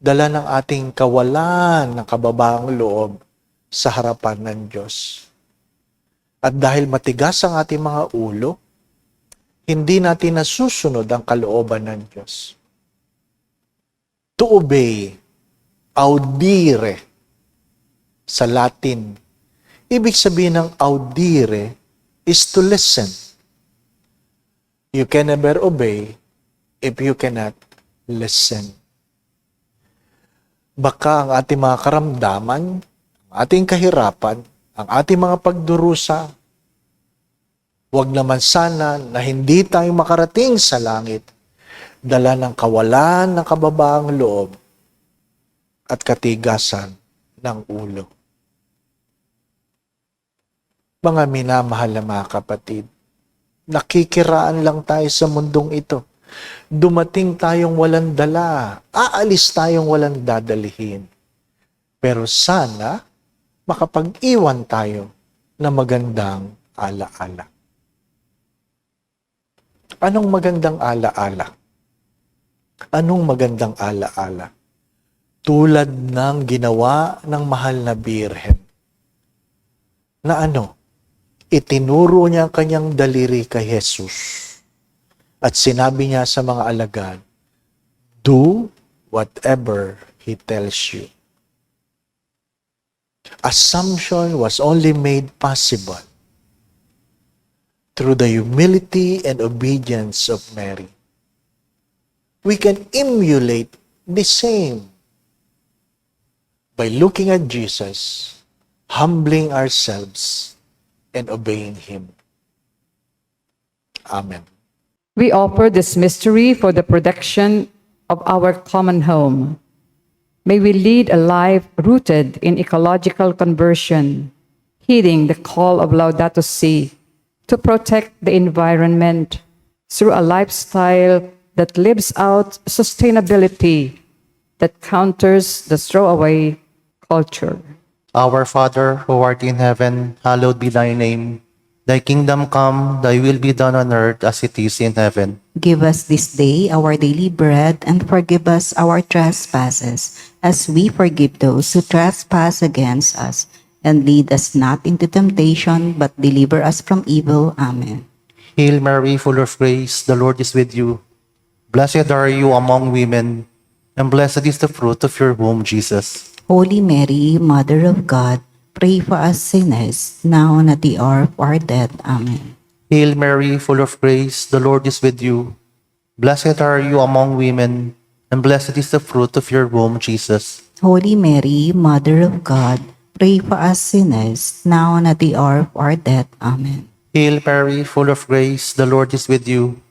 dala ng ating kawalan ng kababaang loob sa harapan ng Diyos. At dahil matigas ang ating mga ulo, hindi natin nasusunod ang kalooban ng Diyos. To obey, audire, sa Latin. Ibig sabihin ng audire is to listen. You can never obey if you cannot listen. Baka ang ating mga karamdaman, ang ating kahirapan, ang ating mga pagdurusa, huwag naman sana na hindi tayo makarating sa langit, dala ng kawalan ng kababaang loob at katigasan ng ulo. Mga minamahal na mga kapatid, nakikiraan lang tayo sa mundong ito. Dumating tayong walang dala, aalis tayong walang dadalhin. Pero sana makapag-iwan tayo na magandang alaala. Anong magandang alaala? Anong magandang alaala? tulad ng ginawa ng mahal na Birhen. Na itinuro niya ang kanyang daliri kay Jesus. At sinabi niya sa mga alagad, do whatever He tells you. Assumption was only made possible through the humility and obedience of Mary. We can emulate the same by looking at Jesus, humbling ourselves, and obeying Him. Amen. We offer this mystery for the protection of our common home. May we lead a life rooted in ecological conversion, heeding the call of Laudato Si to protect the environment through a lifestyle that lives out sustainability that counters the throwaway culture. Our Father, who art in heaven, hallowed be thy name. Thy kingdom come, thy will be done on earth as it is in heaven. Give us this day our daily bread, and forgive us our trespasses, as we forgive those who trespass against us. And lead us not into temptation, but deliver us from evil. Amen. Hail Mary, full of grace, the Lord is with you. Blessed are you among women, and blessed is the fruit of your womb, Jesus. Holy Mary, Mother of God, pray for us sinners, now and at the hour of our death. Amen. Hail Mary, full of grace, the Lord is with you. Blessed are you among women, and blessed is the fruit of your womb, Jesus. Holy Mary, Mother of God, pray for us sinners, now and at the hour of our death. Amen. Hail Mary, full of grace, the Lord is with you.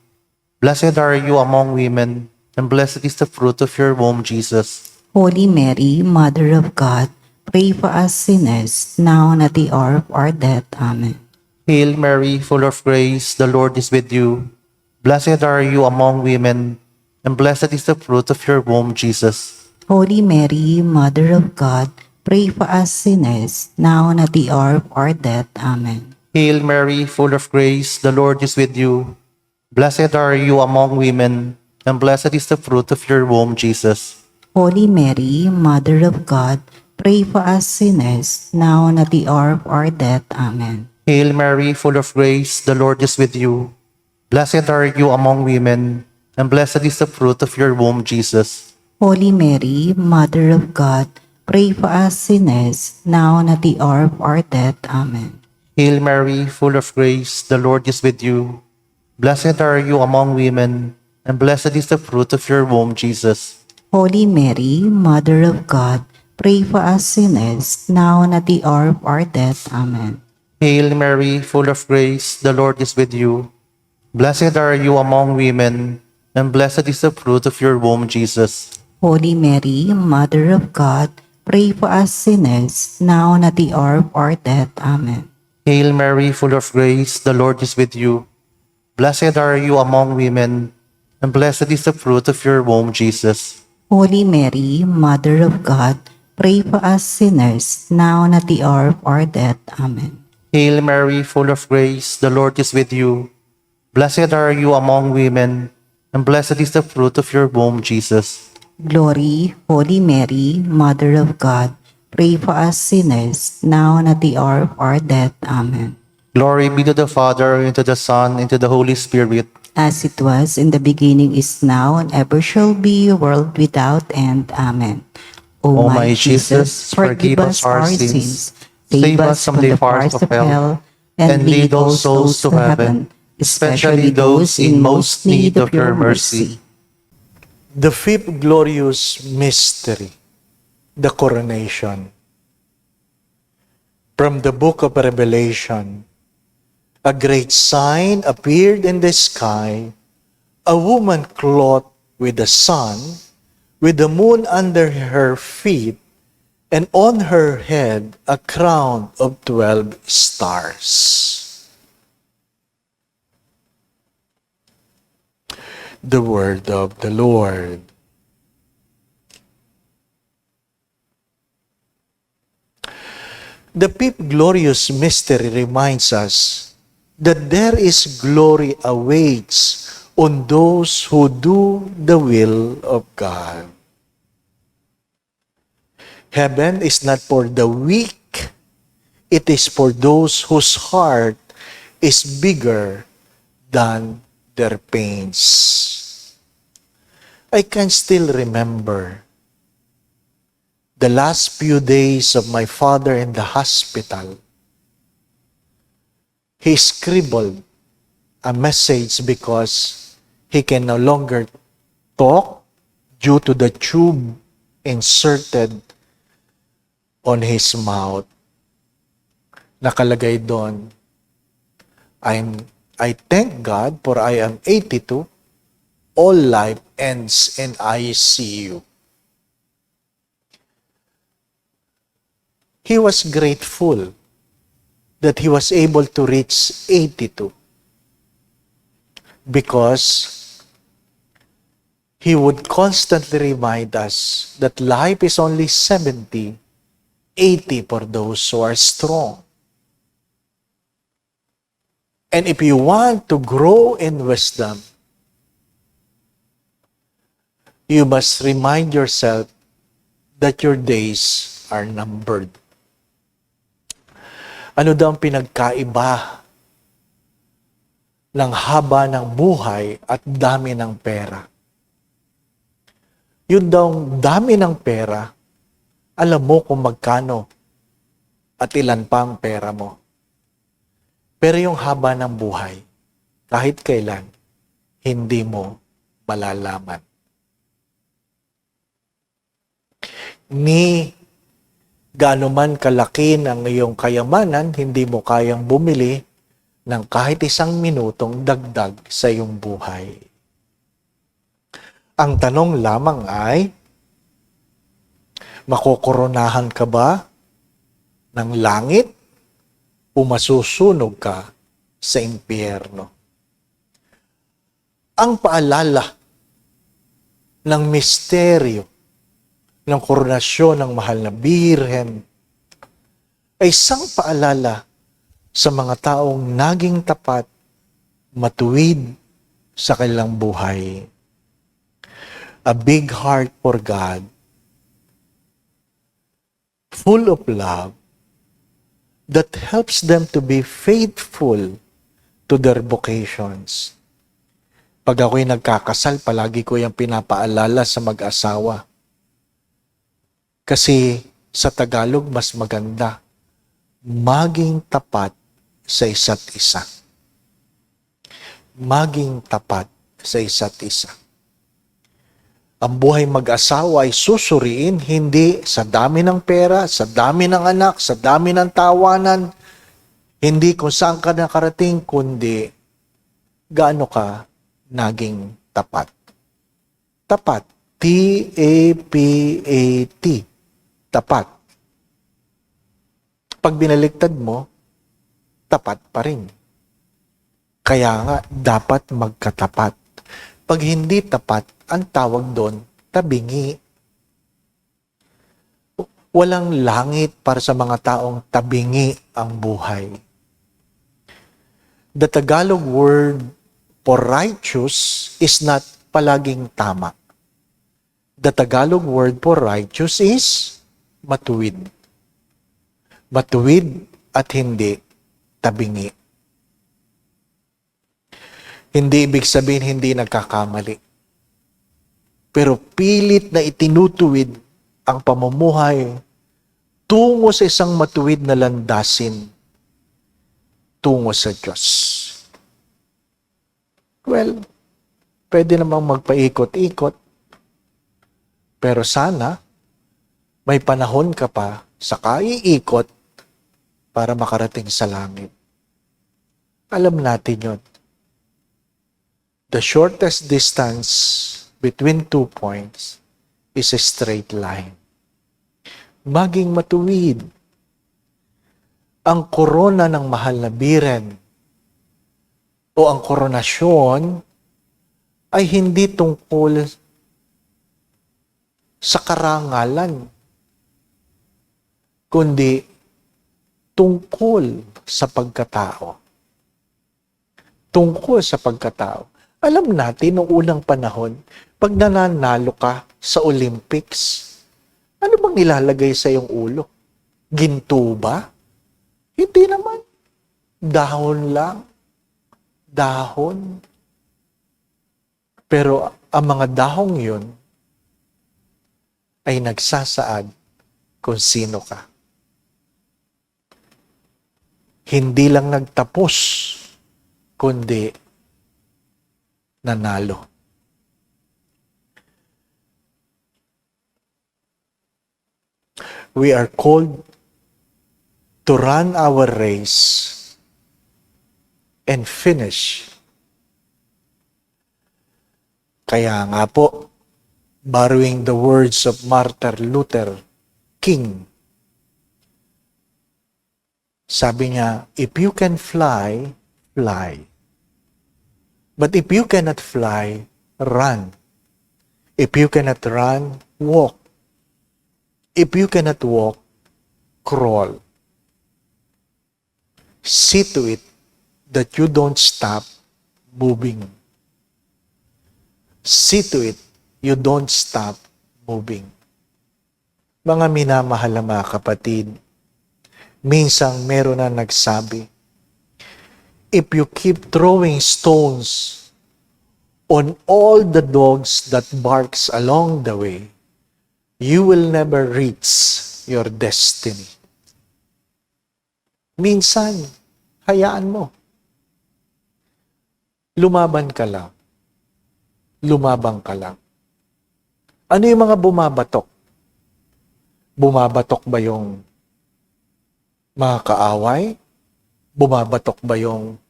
Blessed are you among women, and blessed is the fruit of your womb, Jesus. Holy Mary, Mother of God, pray for us sinners, now and at the hour of our death. Amen. Hail Mary, full of grace, the Lord is with you. Blessed are you among women, and blessed is the fruit of your womb, Jesus. Holy Mary, Mother of God, pray for us sinners, now and at the hour of our death. Amen. Hail Mary, full of grace, the Lord is with you. Blessed are you among women, and blessed is the fruit of your womb, Jesus. Holy Mary, Mother of God, pray for us sinners, now and at the hour of our death. Amen. Hail Mary, full of grace, the Lord is with you. Blessed are you among women, and blessed is the fruit of your womb, Jesus. Holy Mary, Mother of God, pray for us sinners, now and at the hour of our death. Amen. Hail Mary, full of grace, the Lord is with you. Blessed are you among women, and blessed is the fruit of your womb, Jesus. Holy Mary, Mother of God, pray for us sinners, now and at the hour of our death. Amen. Hail Mary, full of grace, the Lord is with you. Blessed are you among women, and blessed is the fruit of your womb, Jesus. Holy Mary, Mother of God, pray for us sinners, now and at the hour of our death. Amen. Hail Mary, full of grace, the Lord is with you. Blessed are you among women, and blessed is the fruit of your womb, Jesus. Holy Mary, Mother of God, pray for us sinners, now and at the hour of our death. Amen. Hail Mary, full of grace, the Lord is with you. Blessed are you among women, and blessed is the fruit of your womb, Jesus. Glory, Holy Mary, Mother of God, pray for us sinners, now and at the hour of our death. Amen. Glory be to the Father, and to the Son, and to the Holy Spirit. As it was in the beginning, is now, and ever shall be, a world without end. Amen. O my Jesus, forgive us our sins, save us from the fires of hell, and lead all souls to heaven, especially those in most need of your mercy. The fifth glorious mystery, the coronation. From the book of Revelation, a great sign appeared in the sky, a woman clothed with the sun, with the moon under her feet, and on her head a crown of 12 stars. The word of the Lord. The fifth glorious mystery reminds us that there is glory awaits on those who do the will of God. Heaven is not for the weak. It is for those whose heart is bigger than their pains. I can still remember the last few days of my father in the hospital. He scribbled a message because he can no longer talk due to the tube inserted on his mouth. Nakalagay doon, I thank God for I am 82. All life ends in ICU. He was grateful that he was able to reach 82 because he would constantly remind us that life is only 70, 80 for those who are strong. And if you want to grow in wisdom, you must remind yourself that your days are numbered. Ano daw ang pinagkaiba ng haba ng buhay at dami ng pera? Yun daw ang dami ng pera, alam mo kung magkano at ilan pa ang pera mo. Pero yung haba ng buhay, kahit kailan, hindi mo malalaman. Ni gaano man kalaki ng iyong kayamanan, hindi mo kayang bumili ng kahit 1 minutong dagdag sa iyong buhay. Ang tanong lamang ay, makokoronahan ka ba ng langit o masusunog ka sa impyerno? Ang paalala ng misteryo ng koronasyon ng mahal na Birhen ay isang paalala sa mga taong naging tapat, matuwid sa kanilang buhay. A big heart for God, full of love, that helps them to be faithful to their vocations. Pag ako'y nagkakasal, palagi ko yung pinapaalala sa mag-asawa. Kasi sa Tagalog, mas maganda, maging tapat sa isa't isa. Maging tapat sa isa't isa. Ang buhay mag-asawa ay susuriin hindi sa dami ng pera, sa dami ng anak, sa dami ng tawanan, hindi kung saan ka nakarating, kundi gaano ka naging tapat. Tapat. T-A-P-A-T. Tapat. Pag binaliktad mo, tapat pa rin. Kaya nga, dapat magkatapat. Pag hindi tapat, ang tawag doon, tabingi. Walang langit para sa mga taong tabingi ang buhay. The Tagalog word for righteous is not palaging tama. The Tagalog word for righteous is matuwid. Matuwid at hindi tabingi. Hindi ibig sabihin hindi nagkakamali. Pero pilit na itinutuwid ang pamumuhay tungo sa isang matuwid na landasin tungo sa Diyos. Well, pwede namang magpaikot-ikot. Pero sana, may panahon ka pa sa kaiikot para makarating sa langit. Alam natin yun. The shortest distance between 2 points is a straight line. Maging matuwid. Ang korona ng mahal na Birhen o ang koronasyon ay hindi tungkol sa karangalan, kundi tungkol sa pagkatao. Tungkol sa pagkatao. Alam natin, noong unang panahon, pag nananalo ka sa Olympics, Ano bang nilalagay sa iyong ulo? Ginto ba? Hindi naman. Dahon lang. Dahon. Pero ang mga dahong yun ay nagsasaad kung sino ka. Hindi lang nagtapos, kundi nanalo. We are called to run our race and finish. Kaya nga po, borrowing the words of Martin Luther King, sabi niya, if you can fly, fly. But if you cannot fly, run. If you cannot run, walk. If you cannot walk, crawl. See to it that you don't stop moving. See to it you don't stop moving. Mga minamahal na mga kapatid, minsang meron na nagsabi, if you keep throwing stones on all the dogs that barks along the way, you will never reach your destiny. Minsan, hayaan mo. Lumaban ka lang. Lumabang ka lang. Ano yung mga bumabatok? Bumabatok ba yung mga kaaway? Bumabatok ba yung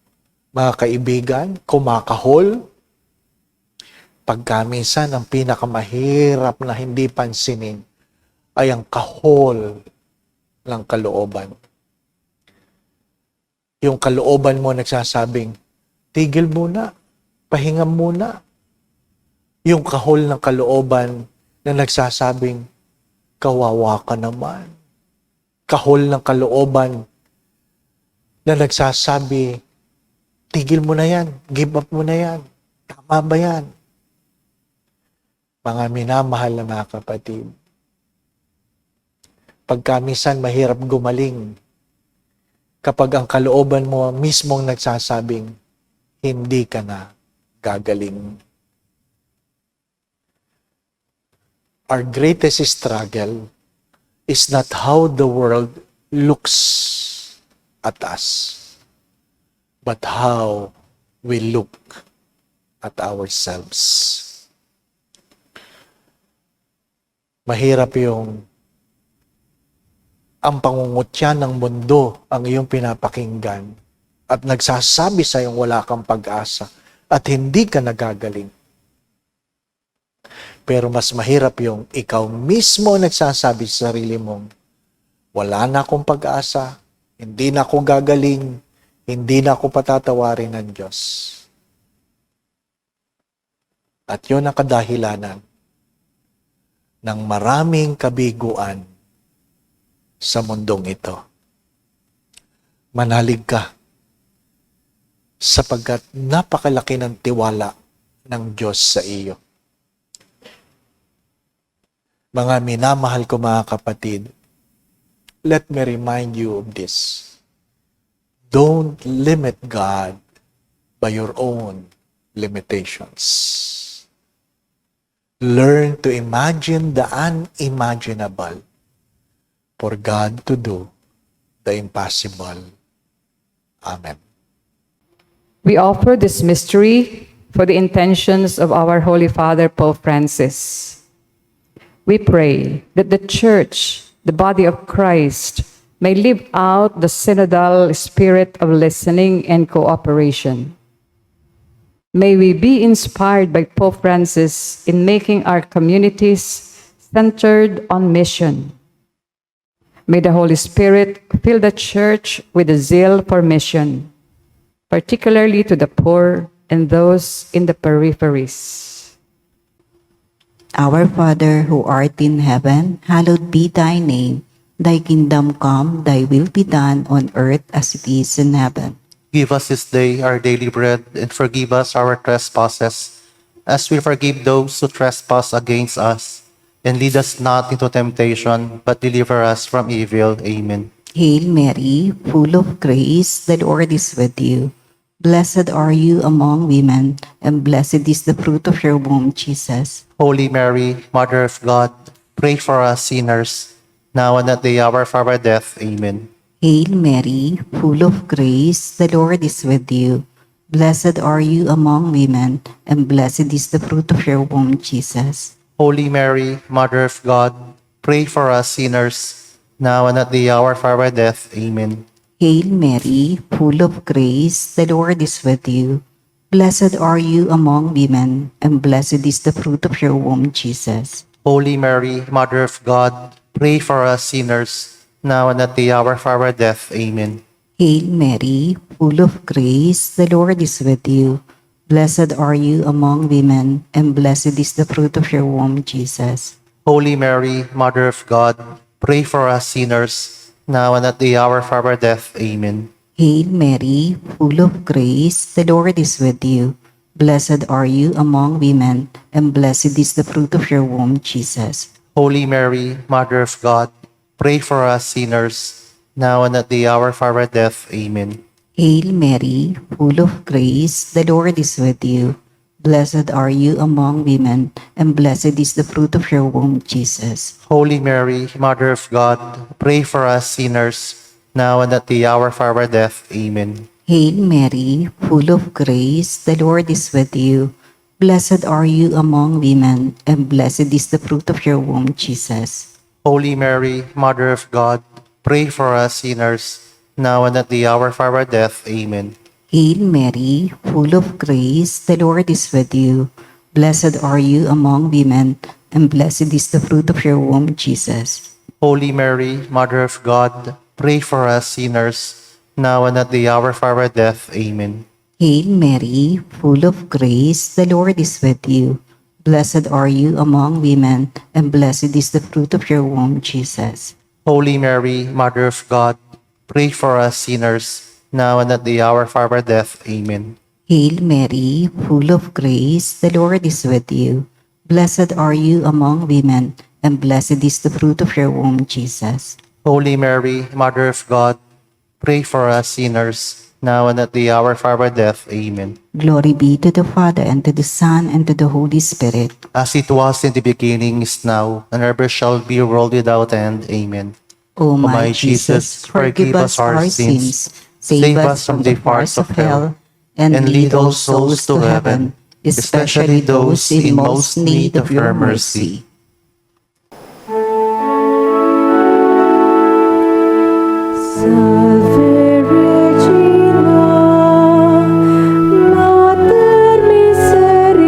mga kaibigan? Kumakahol? Pagka minsan, ang pinakamahirap na hindi pansinin ay ang kahol ng kalooban. Yung kalooban mo nagsasabing, tigil muna, pahinga muna. Yung kahol ng kalooban na nagsasabing, kawawa ka naman. Kahol ng kalooban na nagsasabi, tigil mo na yan, give up mo na yan, tama ba yan? Mga minamahal na mga kapatid, pagka minsan mahirap gumaling, kapag ang kalooban mo mismong nagsasabing, hindi ka na gagaling. Our greatest struggle is not how the world looks at us, but how we look at ourselves. Mahirap yung ang pangungutya ng mundo ang iyong pinapakinggan at nagsasabi sa iyong wala kang pag-asa at hindi ka nagagaling. Pero mas mahirap yung ikaw mismo nagsasabi sa sarili mong, wala na akong pag-asa, hindi na ako gagaling, hindi na ako patatawarin ng Diyos. At yun ang kadahilanan ng maraming kabiguan sa mundong ito. Manalig ka sapagkat napakalaki ng tiwala ng Diyos sa iyo. Mga minamahal ko mga kapatid, let me remind you of this. Don't limit God by your own limitations. Learn to imagine the unimaginable for God to do the impossible. Amen. We offer this mystery for the intentions of our Holy Father Pope Francis. We pray that the Church, the body of Christ, may live out the synodal spirit of listening and cooperation. May we be inspired by Pope Francis in making our communities centered on mission. May the Holy Spirit fill the Church with a zeal for mission, particularly to the poor and those in the peripheries. Our Father who art in heaven, hallowed be thy name. Thy kingdom come, thy will be done on earth as it is in heaven. Give us this day our daily bread, and forgive us our trespasses, as we forgive those who trespass against us. and lead us not into temptation, but deliver us from evil. Amen. Hail Mary, full of grace, the Lord is with you. Blessed are you among women, and blessed is the fruit of your womb, Jesus. Holy Mary, Mother of God, pray for us sinners, now and at the hour of our death. Amen. Hail Mary, full of grace, the Lord is with you. Blessed are you among women, and blessed is the fruit of your womb, Jesus. Holy Mary, Mother of God, pray for us sinners, now and at the hour of our death. Amen. Hail Mary, full of grace, the Lord is with you. Blessed are you among women, and blessed is the fruit of your womb, Jesus. Holy Mary, Mother of God, pray for us sinners, now and at the hour of our death. Amen. Hail Mary, full of grace, the Lord is with you. Blessed are you among women, and blessed is the fruit of your womb, Jesus. Holy Mary, Mother of God, pray for us sinners, now and at the hour of our death. Amen. Hail Mary, full of grace, the Lord is with you. Blessed are you among women, and blessed is the fruit of your womb, Jesus. Holy Mary, Mother of God, pray for us sinners, now and at the hour of our death. Amen. Hail Mary, full of grace, the Lord is with you. Blessed are you among women, and blessed is the fruit of your womb, Jesus. Holy Mary, Mother of God, pray for us sinners, now and at the hour of our death. Amen. Hail Mary, full of grace, the Lord is with you. Blessed are you among women, and blessed is the fruit of your womb, Jesus. Holy Mary, Mother of God, pray for us sinners, now and at the hour of our death. Amen. Hail Mary, full of grace, the Lord is with you. Blessed are you among women, and blessed is the fruit of your womb, Jesus. Holy Mary, Mother of God, pray for us sinners, now and at the hour of our death. Amen. Hail Mary, full of grace, the Lord is with you. Blessed are you among women, and blessed is the fruit of your womb, Jesus. Holy Mary, Mother of God, pray for us sinners, now and at the hour of our death. Amen. Hail Mary, full of grace, the Lord is with you. Blessed are you among women, and blessed is the fruit of your womb, Jesus. Holy Mary, Mother of God, pray for us sinners, now and at the hour of our death. Amen. Glory be to the Father, and to the Son, and to the Holy Spirit. As it was in the beginning, is now, and ever shall be, world without end. Amen. O my Jesus, forgive us our sins, save us from the fires of hell, and lead all souls to heaven, especially those in most need of your mercy. Salve Regina, Mater Misericordiae,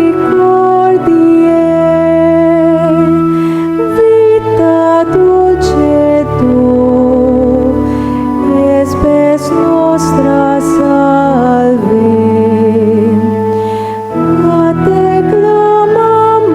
vita dulcedo, spes nostra salve. A te clamamus,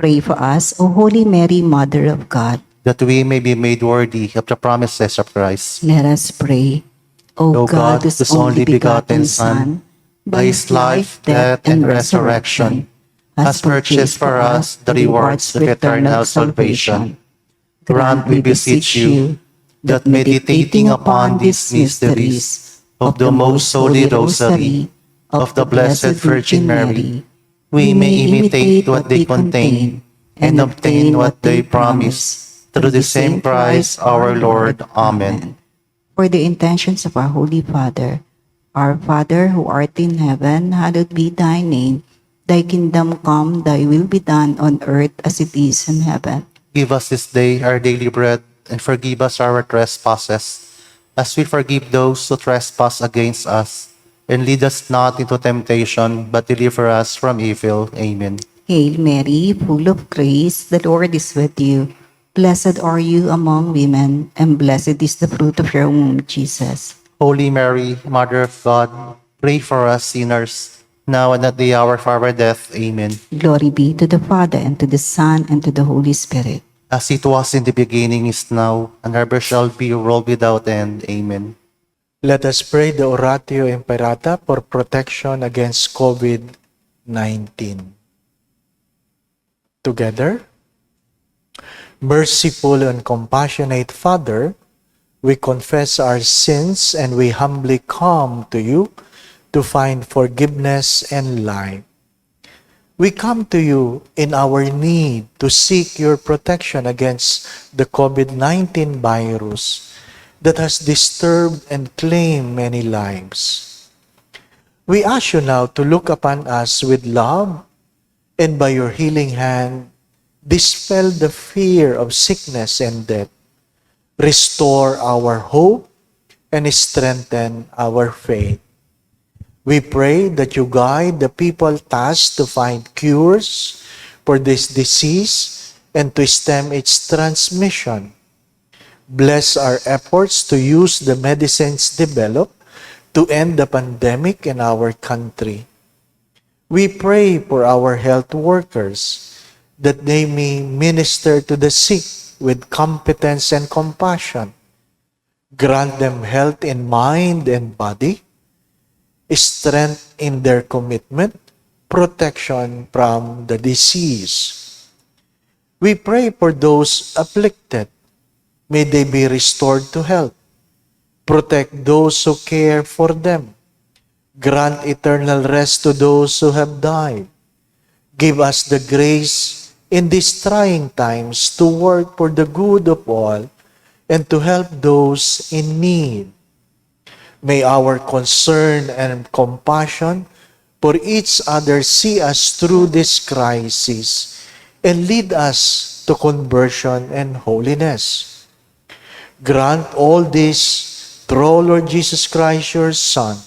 Pray for us, O Holy Mary, Mother of God. that we may be made worthy of the promises of Christ. Let us pray. O God, whose only begotten Son, by his life, death, and resurrection, has purchased for us the rewards of eternal salvation, grant, we beseech you, that meditating upon these mysteries of the most holy rosary of the Blessed Virgin Mary, we may imitate what they contain and obtain what they promise, through the same Christ our Lord. Amen. For the intentions of our Holy Father, our Father who art in heaven, hallowed be thy name. Thy kingdom come, thy will be done on earth as it is in heaven. Give us this day our daily bread, and forgive us our trespasses, as we forgive those who trespass against us. And lead us not into temptation, but deliver us from evil. Amen. Hail Mary, full of grace, the Lord is with you. Blessed are you among women, and blessed is the fruit of your womb, Jesus. Holy Mary, Mother of God, pray for us sinners, now and at the hour of our death. Amen. Glory be to the Father, and to the Son, and to the Holy Spirit. As it was in the beginning, is now, and ever shall be, world without end. Amen. Let us pray the Oratio Imperata for protection against COVID-19. Together, merciful and compassionate Father, we confess our sins and we humbly come to you to find forgiveness and life. We come to you in our need to seek your protection against the COVID-19 virus that has disturbed and claimed many lives. We ask you now to look upon us with love, and by your healing hand, dispel the fear of sickness and death. Restore our hope and strengthen our faith. We pray that you guide the people tasked to find cures for this disease and to stem its transmission. Bless our efforts to use the medicines developed to end the pandemic in our country. We pray for our health workers that they may minister to the sick with competence and compassion. Grant them health in mind and body, strength in their commitment, protection from the disease. We pray for those afflicted. May they be restored to health. Protect those who care for them. Grant eternal rest to those who have died. Give us the grace in these trying times to work for the good of all and to help those in need. May our concern and compassion for each other see us through this crisis and lead us to conversion and holiness. Grant all this through Lord Jesus Christ, your Son,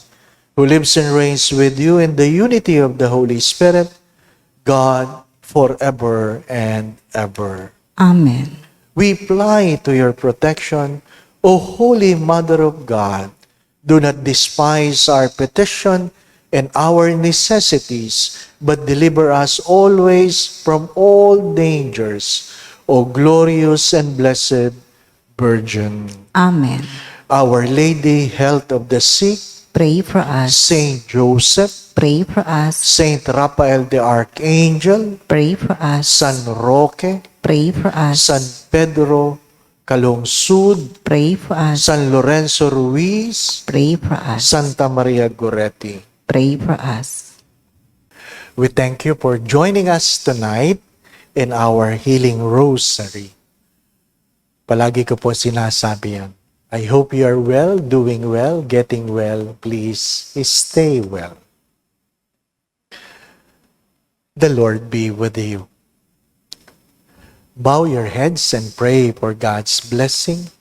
who lives and reigns with you in the unity of the Holy Spirit, God, forever and ever. Amen. We fly to your protection, O Holy Mother of God. Do not despise our petition and our necessities, but deliver us always from all dangers, O glorious and blessed Virgin. Amen. Our Lady, health of the sick, Pray for us. Saint Joseph, Pray for us. Saint Raphael the Archangel, Pray for us. San Roque, Pray for us. San Pedro Calungsod, Pray for us. San Lorenzo Ruiz, Pray for us. Santa Maria Goretti. Pray for us. We thank you for joining us tonight in our Healing Rosary. Palagi ko po sinasabi yan. I hope you are well, doing well, getting well. Please stay well. The Lord be with you. Bow your heads and pray for God's blessing.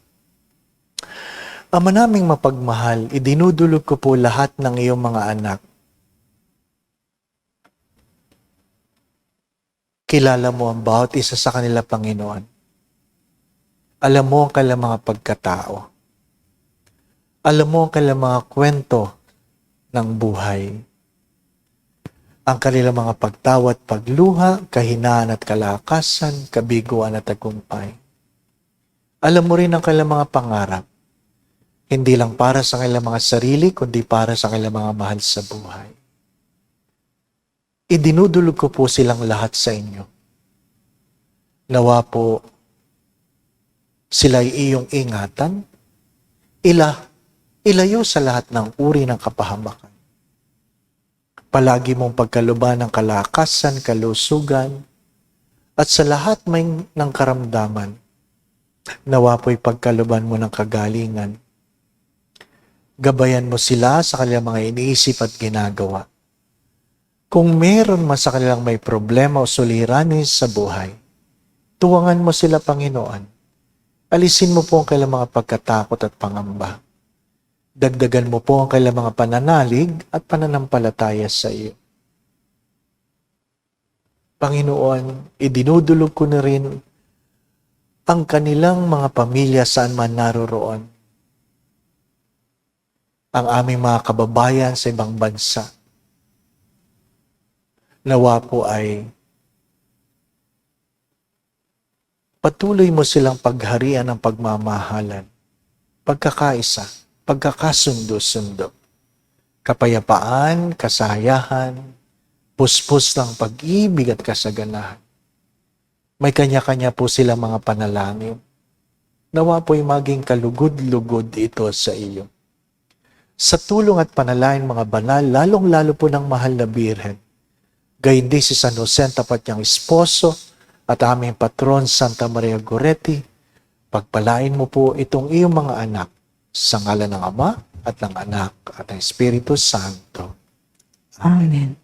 Ama naming mapagmahal, idinudulog ko po lahat ng iyong mga anak. Kilala mo ang bawat isa sa kanila, Panginoon. Alam mo ang kanilang mga pagkatao. Alam mo ang kanilang mga kwento ng buhay. ang kanilang mga pagtawa at pagluha, kahinaan at kalakasan, kabiguan at tagumpay. Alam mo rin ang kanilang mga pangarap, hindi lang para sa kanilang mga sarili, kundi para sa kanilang mga mahal sa buhay. Idinudulog ko po silang lahat sa inyo. Nawa po sila'y iyong ingatan, ilayo sa lahat ng uri ng kapahamakan. Palagi mong pagkaluban ng kalakasan, kalusugan, at sa lahat may ng karamdaman, nawa po'y pagkaluban mo ng kagalingan. Gabayan mo sila sa kanilang mga iniisip at ginagawa. Kung meron man sa kanilang may problema o suliranin sa buhay, tuwangan mo sila, Panginoon. Alisin mo po ang kanilang mga pagkatakot at pangamba. Dagdagan mo po ang kanilang mga pananalig at pananampalataya sa iyo. Panginoon, idinudulog ko na rin ang kanilang mga pamilya saan man naroroon. Ang aming mga kababayan sa ibang bansa. Nawa po ay patuloy mo silang pagharian ng pagmamahalan, pagkakaisa, pagkakasundo-sundo, kapayapaan, kasayahan, puspos ng pag-ibig at kasaganahan. May kanya-kanya po silang mga panalangin. Nawa po'y maging kalugod-lugod ito sa iyo. Sa tulong at panalangin mga banal, lalong-lalo po ng mahal na Birhen, gayon din si San Jose ang tapat niyang esposo at aming patron Santa Maria Goretti, pagpalain mo po itong iyong mga anak sa ngalan ng Ama at ng Anak at ng Espiritu Santo. Amen.